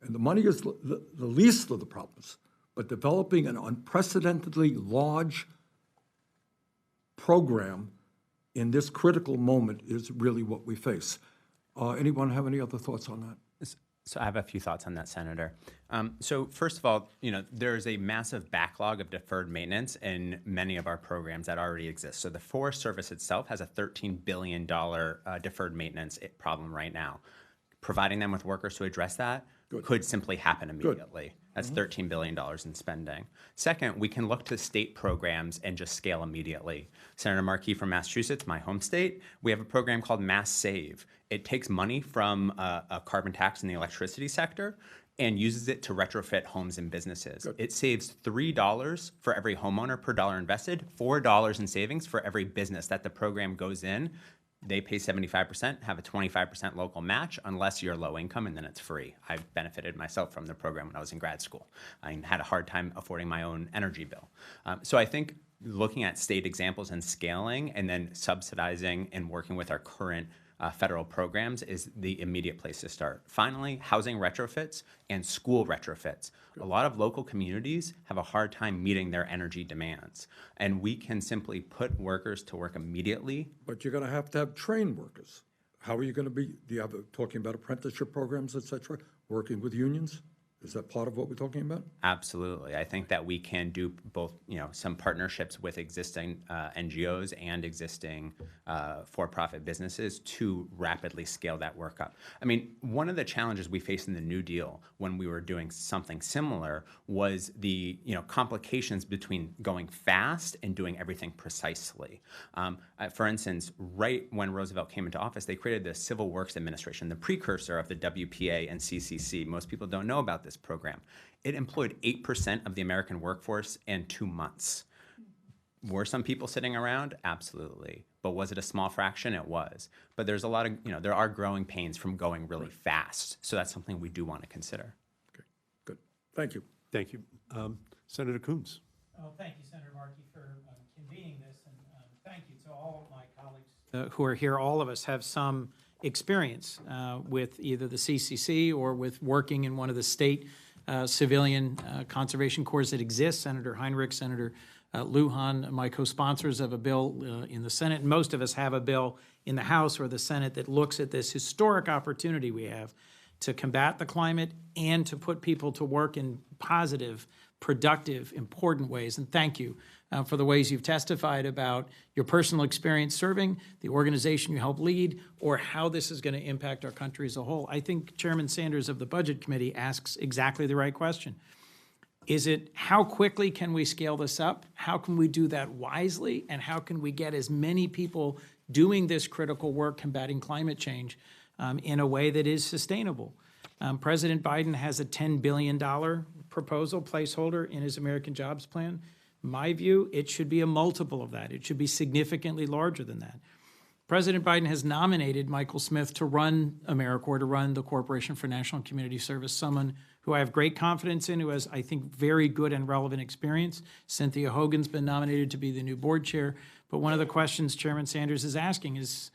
And the money is the least of the problems, but developing an unprecedentedly large program in this critical moment is really what we face. Anyone have any other thoughts on that? So I have a few thoughts on that, Senator. So first of all, there's a massive backlog of deferred maintenance in many of our programs that already exist. So the Forest Service itself has a $13 billion deferred maintenance problem right now. Providing them with workers to address that could simply happen immediately. That's $13 billion in spending. Second, we can look to state programs and just scale immediately. Senator Markey from Massachusetts, my home state, we have a program called Mass Save. It takes money from a carbon tax in the electricity sector and uses it to retrofit homes and businesses. It saves $3 for every homeowner per dollar invested, $4 in savings for every business that the program goes in. They pay 75%, have a 25% local match, unless you're low income, and then it's free. I benefited myself from the program when I was in grad school. I had a hard time affording my own energy bill. So I think looking at state examples and scaling, and then subsidizing and working with our current federal programs is the immediate place to start. Finally, housing retrofits and school retrofits. A lot of local communities have a hard time meeting their energy demands, and we can simply put workers to work immediately. But you're going to have trained workers. How are you going to be, do you have, talking about apprenticeship programs, et cetera, working with unions? Is that part of what we're talking about? Absolutely. I think that we can do both, some partnerships with existing NGOs and existing for-profit businesses to rapidly scale that work up. I mean, one of the challenges we faced in the New Deal when we were doing something similar was the, complications between going fast and doing everything precisely. For instance, right when Roosevelt came into office, they created the Civil Works Administration, the precursor of the WPA and CCC. Most people don't know about this program. It employed 8% of the American workforce in 2 months. Were some people sitting around? Absolutely. But was it a small fraction? It was. But there's a lot of, there are growing pains from going really fast. So that's something we do want to consider. Okay, good. Thank you. Thank you. Senator Coons. Oh, thank you, Senator Markey, for convening this, and thank you to all of my colleagues who are here. All of us have some experience with either the CCC or with working in one of the state civilian conservation corps that exist. Senator Heinrich, Senator Lujan, my co-sponsors of a bill in the Senate, and most of us have a bill in the House or the Senate that looks at this historic opportunity we have to combat the climate and to put people to work in positive, productive, important ways. And thank you for the ways you've testified about your personal experience serving, the organization you help lead, or how this is going to impact our country as a whole. I think Chairman Sanders of the Budget Committee asks exactly the right question. Is it how quickly can we scale this up? How can we do that wisely? And how can we get as many people doing this critical work combating climate change in a way that is sustainable? President Biden has a $10 billion proposal placeholder in his American Jobs Plan. My view, it should be a multiple of that. It should be significantly larger than that. President Biden has nominated Michael Smith to run AmeriCorps, to run the Corporation for National and Community Service, someone who I have great confidence in, who has, I think, very good and relevant experience. Cynthia Hogan's been nominated to be the new board chair. But one of the questions Chairman Sanders is asking is,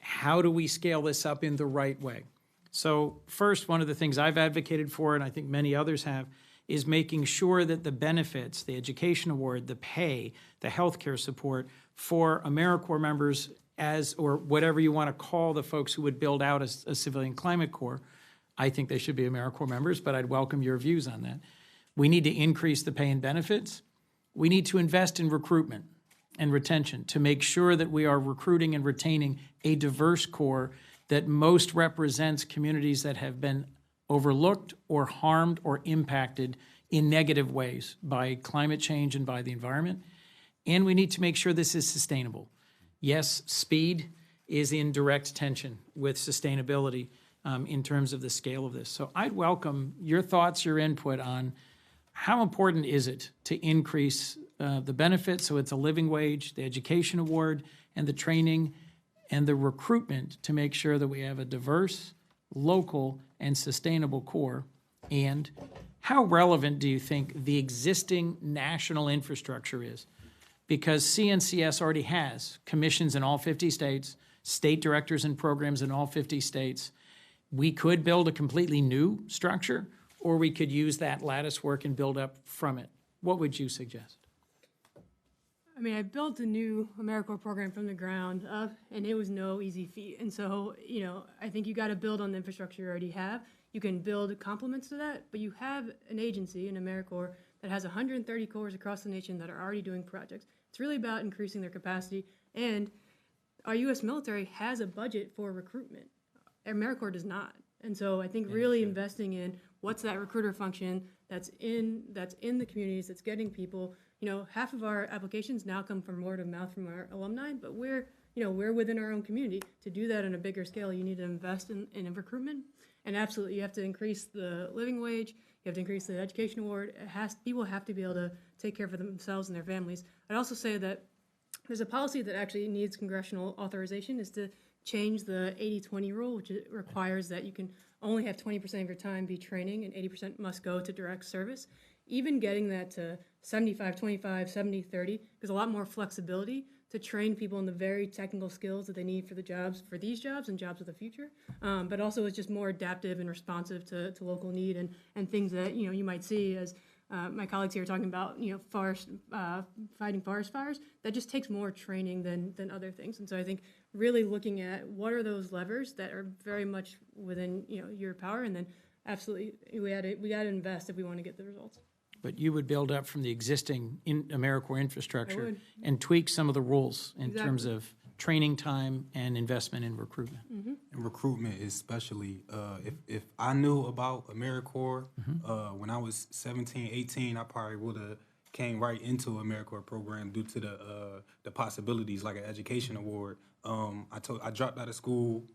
how do we scale this up in the right way? So first, one of the things I've advocated for, and I think many others have, is making sure that the benefits, the education award, the pay, the healthcare support for AmeriCorps members, or whatever you want to call the folks who would build out a civilian climate corps, I think they should be AmeriCorps members, but I'd welcome your views on that. We need to increase the pay and benefits. We need to invest in recruitment and retention to make sure that we are recruiting and retaining a diverse corps that most represents communities that have been overlooked or harmed or impacted in negative ways by climate change and by the environment. And we need to make sure this is sustainable. Yes, speed is in direct tension with sustainability in terms of the scale of this. So I'd welcome your thoughts, your input on how important is it to increase the benefits so it's a living wage, the education award, and the training and the recruitment to make sure that we have a diverse, local, and sustainable corps. And how relevant do you think the existing national infrastructure is? Because CNCS already has commissions in all 50 states, state directors and programs in all 50 states. We could build a completely new structure, or we could use that lattice work and build up from it. What would you suggest? I mean, I built a new AmeriCorps program from the ground up, and it was no easy feat. And so, I think you got to build on the infrastructure you already have. You can build complements to that, but you have an agency in AmeriCorps that has 130 corps across the nation that are already doing projects. It's really about increasing their capacity, and our U.S. military has a budget for recruitment. AmeriCorps does not. And so I think really investing in what's that recruiter function that's in the communities, that's getting people. Half of our applications now come from word of mouth from our alumni, but we're within our own community. To do that on a bigger scale, you need to invest in recruitment. And absolutely, you have to increase the living wage. You have to increase the education award. People have to be able to take care of themselves and their families. I'd also say that there's a policy that actually needs congressional authorization, is to change the 80-20 rule, which requires that you can only have 20% of your time be training and 80% must go to direct service. Even getting that to 75-25, 70-30, there's a lot more flexibility to train people in the very technical skills that they need for these jobs and jobs of the future. But also it's just more adaptive and responsive to local need and things that you might see as my colleagues here are talking about, fighting forest fires. That just takes more training than other things. And so I think really looking at what are those levers that are very much within your power, and then absolutely we got to invest if we want to get the results. But you would build up from the existing AmeriCorps infrastructure would. and tweak some of the rules in Exactly. terms of training time and investment in recruitment. And recruitment, especially, if I knew about AmeriCorps when I was 17, 18, I probably would have came right into AmeriCorps program due to the possibilities, like an education award. I dropped out of school.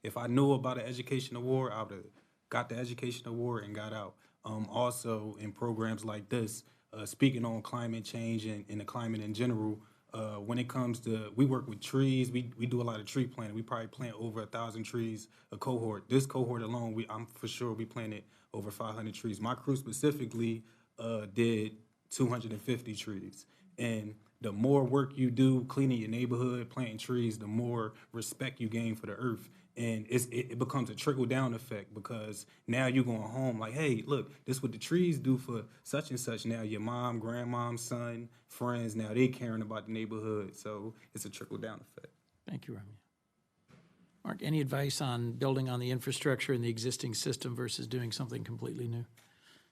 If I knew about an education award, I would have got the education award and got out. Also, in programs like this, speaking on climate change and the climate in general, when it comes to, we work with trees, we do a lot of tree planting. We probably plant over 1,000 trees a cohort. This cohort alone, I'm for sure we planted over 500 trees. My crew specifically did 250 trees. And the more work you do cleaning your neighborhood, planting trees, the more respect you gain for the earth. And it becomes a trickle-down effect, because now you're going home like, hey, look, this is what the trees do for such and such. Now your mom, grandmom, son, friends, now they caring about the neighborhood. So it's a trickle-down effect. Thank you, Romeo. Mark, any advice on building on the infrastructure in the existing system versus doing something completely new?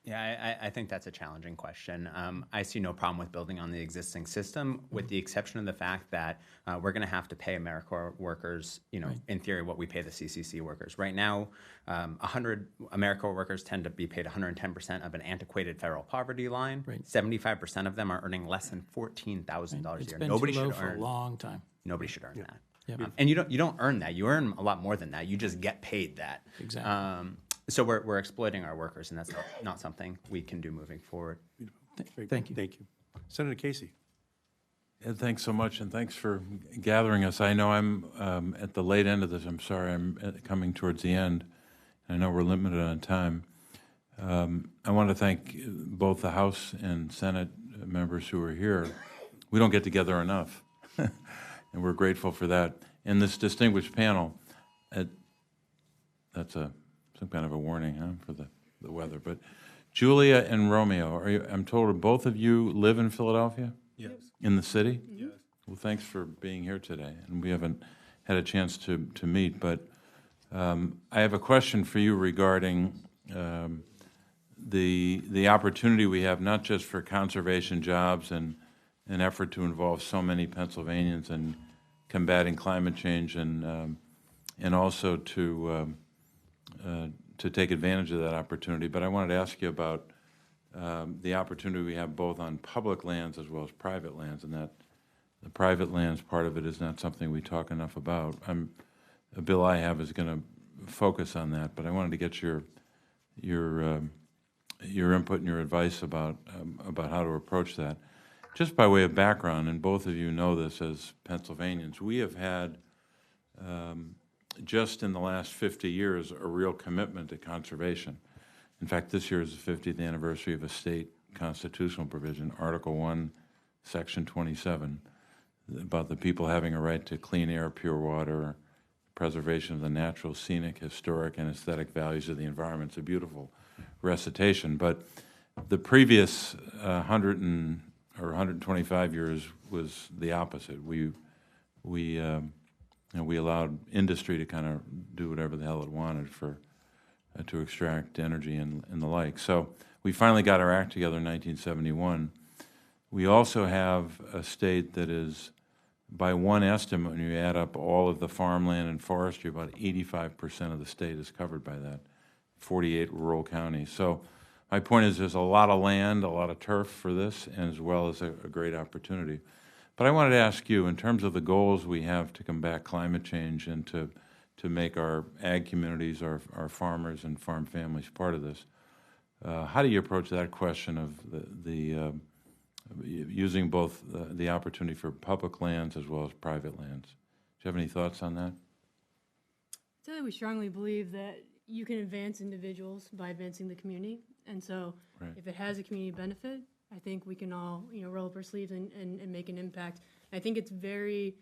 Yeah, I think that's a challenging question. I see no problem with building on the existing system, with the exception of the fact that we're going to have to pay AmeriCorps workers, in theory, what we pay the CCC workers. Right now, 100 AmeriCorps workers tend to be paid 110% of an antiquated federal poverty line. Right. 75% of them are earning less than $14,000 a It's year. been Nobody too low should for a earn. long time. Nobody should earn that. Yeah. And you don't earn that. You earn a lot more than that. You just get paid that. Exactly. So we're exploiting our workers, and that's not something we can do moving forward. Thank you. Thank you. Senator Casey. Ed, thanks so much, and thanks for gathering us. I know I'm at the late end of this. I'm sorry, I'm coming towards the end. I know we're limited on time. I want to thank both the House and Senate members who are here. We don't get together enough, and we're grateful for that. And this distinguished panel, that's some kind of a warning, huh, for the weather. But Julia and Romeo, I'm told both of you live in Philadelphia? Yes. In the city? Yes. Well, thanks for being here today. And we haven't had a chance to meet, but I have a question for you regarding the opportunity we have, not just for conservation jobs and an effort to involve so many Pennsylvanians in combating climate change, and also to take advantage of that opportunity. But I wanted to ask you about the opportunity we have both on public lands as well as private lands, and that the private lands part of it is not something we talk enough about. A bill I have is going to focus on that, but I wanted to get your input and your advice about how to approach that. Just by way of background, and both of you know this as Pennsylvanians, we have had just in the last 50 years a real commitment to conservation. In fact, this year is the 50th anniversary of a state constitutional provision, Article 1, Section 27, about the people having a right to clean air, pure water, preservation of the natural, scenic, historic, and aesthetic values of the environment. It's a beautiful recitation. But the previous 125 years was the opposite. We allowed industry to kind of do whatever the hell it wanted to extract energy and the like. So we finally got our act together in 1971. We also have a state that is by one estimate, when you add up all of the farmland and forestry, about 85% of the state is covered by that, 48 rural counties. So my point is there's a lot of land, a lot of turf for this, and as well as a great opportunity. But I wanted to ask you, in terms of the goals we have to combat climate change and to make our ag communities, our farmers and farm families part of this, how do you approach that question of using both the opportunity for public lands as well as private lands? Do you have any thoughts on that? I'd say that we strongly believe that you can advance individuals by advancing the community. And so Right. if it has a community benefit, I think we can all, roll up our sleeves and make an impact. I think it's very,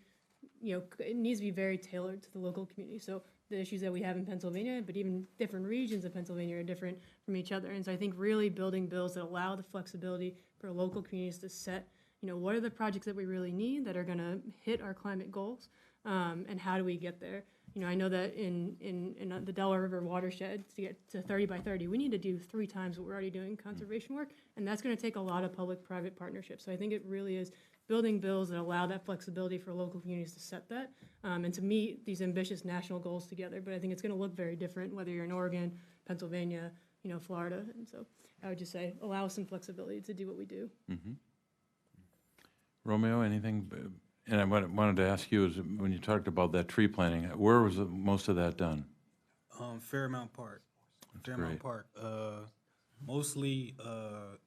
it needs to be very tailored to the local community. So the issues that we have in Pennsylvania, but even different regions of Pennsylvania are different from each other. And so I think really building bills that allow the flexibility for local communities to set, what are the projects that we really need that are going to hit our climate goals, and how do we get there? I know that in the Delaware River watershed, to get to 30 by 30, we need to do 3 times what we're already doing conservation work, and that's going to take a lot of public-private partnerships. So I think it really is building bills that allow that flexibility for local communities to set that, and to meet these ambitious national goals together. But I think it's going to look very different whether you're in Oregon, Pennsylvania, Florida. And so I would just say allow us some flexibility to do what we do. Mm-hmm. Romeo, anything? And I wanted to ask you, is when you talked about that tree planting, where was most of that done? Fairmount Park. great. Park. Mostly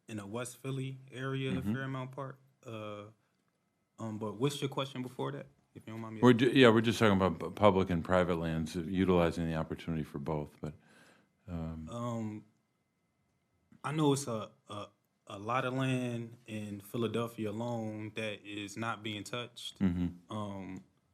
in the West Philly area, Fairmount Park. But what's your question before that, if you don't mind me? We're just talking about public and private lands, utilizing the opportunity for both. But I know it's a lot of land in Philadelphia alone that is not being touched.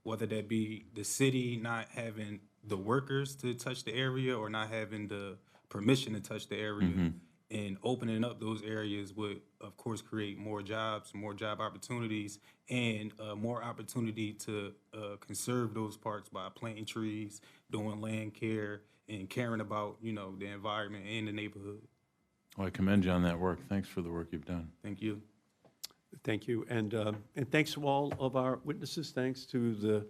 Whether that be the city not having the workers to touch the area or not having the permission to touch the area, and opening up those areas would, of course, create more jobs, more job opportunities, and more opportunity to conserve those parks by planting trees, doing land care, and caring about, the environment and the neighborhood. well, I commend you on that work. Thanks for the work you've done. Thank you. Thank you. And thanks to all of our witnesses. Thanks to the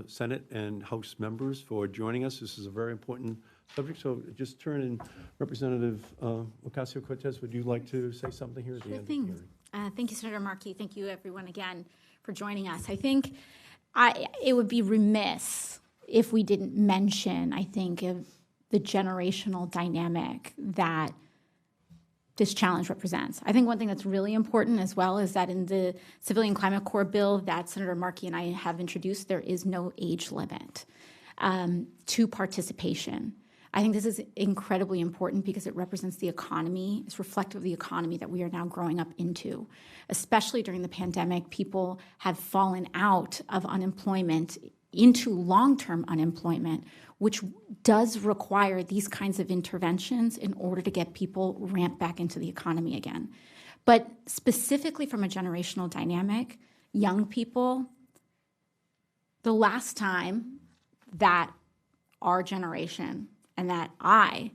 Senate and House members for joining us. This is a very important subject. So just turn in, Representative Ocasio-Cortez, would you like to say something here at the end of the hearing? Thank you, Senator Markey. Thank you, everyone, again, for joining us. I think it would be remiss if we didn't mention, I think, of the generational dynamic that this challenge represents. I think one thing that's really important as well is that in the Civilian Climate Corps bill that Senator Markey and I have introduced, there is no age limit to participation. I think this is incredibly important because it represents the economy. It's reflective of the economy that we are now growing up into. Especially during the pandemic, people have fallen out of unemployment into long-term unemployment, which does require these kinds of interventions in order to get people ramped back into the economy again. But specifically from a generational dynamic, young people, the last time that our generation and that I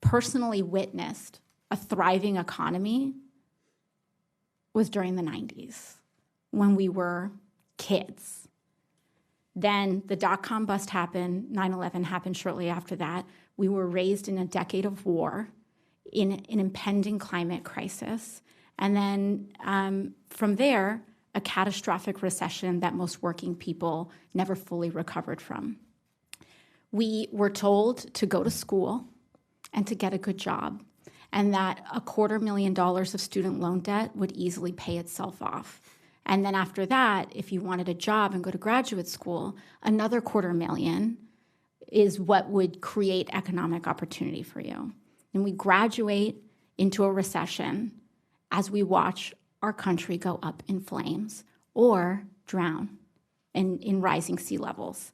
personally witnessed a thriving economy was during the 90s when we were kids. Then the dot-com bust happened, 9/11 happened shortly after that. We were raised in a decade of war, in an impending climate crisis. And then from there, a catastrophic recession that most working people never fully recovered from. We were told to go to school and to get a good job, and that $250,000 of student loan debt would easily pay itself off. And then after that, if you wanted a job and go to graduate school, another $250,000 is what would create economic opportunity for you. And we graduate into a recession as we watch our country go up in flames or drown in rising sea levels.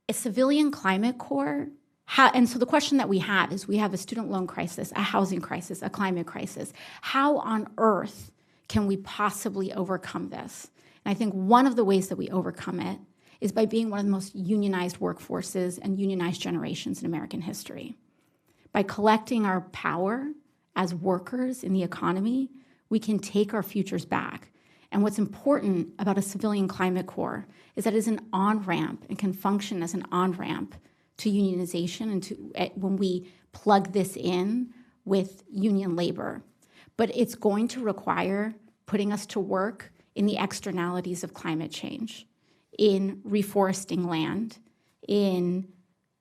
A Civilian Climate Corps, and so the question that we have is we have a student loan crisis, a housing crisis, a climate crisis. How on earth can we possibly overcome this? And I think one of the ways that we overcome it is by being one of the most unionized workforces and unionized generations in American history. By collecting our power as workers in the economy, we can take our futures back. And what's important about a civilian climate corps is that it is an on-ramp and can function as an on-ramp to unionization and to when we plug this in with union labor. But it's going to require putting us to work in the externalities of climate change, in reforesting land, in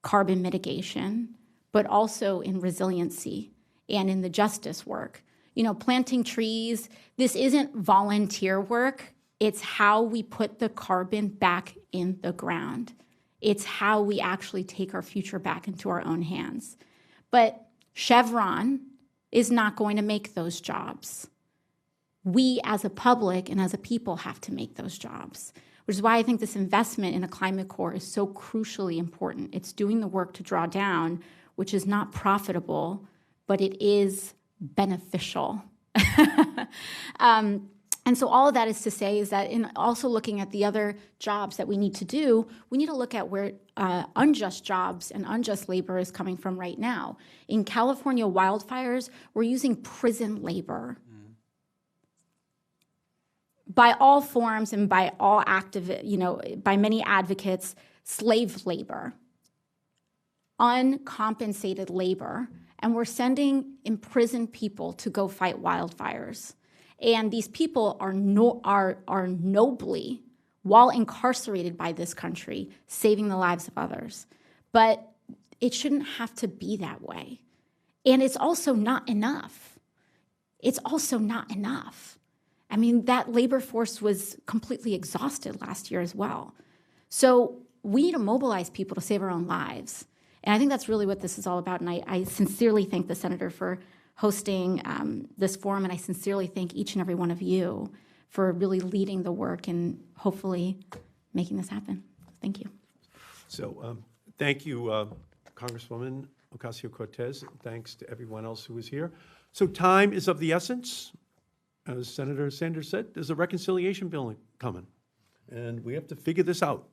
carbon mitigation, but also in resiliency and in the justice work. You know, planting trees, this isn't volunteer work. It's how we put the carbon back in the ground. It's how we actually take our future back into our own hands. But Chevron is not going to make those jobs. We as a public and as a people have to make those jobs, which is why I think this investment in a climate corps is so crucially important. It's doing the work to draw down, which is not profitable, but it is beneficial. And so all of that is to say is that in also looking at the other jobs that we need to do, we need to look at where unjust jobs and unjust labor is coming from right now. In California wildfires, we're using prison labor. By all forms and by all by many advocates, slave labor, uncompensated labor, and we're sending imprisoned people to go fight wildfires. And these people are nobly, while incarcerated by this country, saving the lives of others. But it shouldn't have to be that way. And it's also not enough. It's also not enough. I mean, that labor force was completely exhausted last year as well. So we need to mobilize people to save our own lives. And I think that's really what this is all about. And I sincerely thank the senator for hosting this forum, and I sincerely thank each and every one of you for really leading the work and hopefully making this happen. Thank you. So thank you, Congresswoman Ocasio-Cortez. Thanks to everyone else who was here. So time is of the essence. As Senator Sanders said, there's a reconciliation bill coming, and we have to figure this out.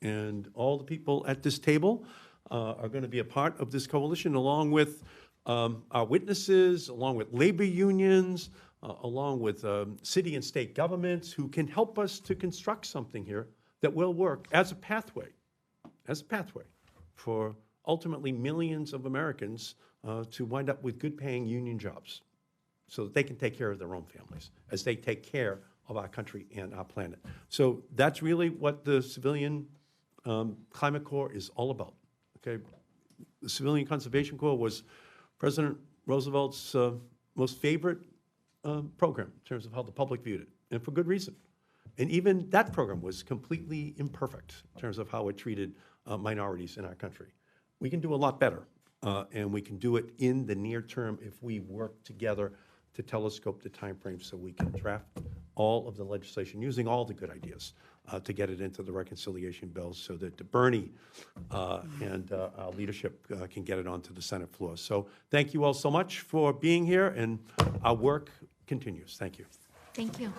And all the people at this table are going to be a part of this coalition, along with our witnesses, along with labor unions, along with city and state governments who can help us to construct something here that will work as a pathway for ultimately millions of Americans to wind up with good-paying union jobs so that they can take care of their own families as they take care of our country and our planet. So that's really what the Civilian Climate Corps is all about, okay? The Civilian Conservation Corps was President Roosevelt's most favorite program in terms of how the public viewed it, and for good reason. And even that program was completely imperfect in terms of how it treated minorities in our country. We can do a lot better, and we can do it in the near term if we work together to telescope the timeframe so we can draft all of the legislation using all the good ideas to get it into the reconciliation bill so that Bernie and our leadership can get it onto the Senate floor. So thank you all so much for being here, and our work continues. Thank you. Thank you.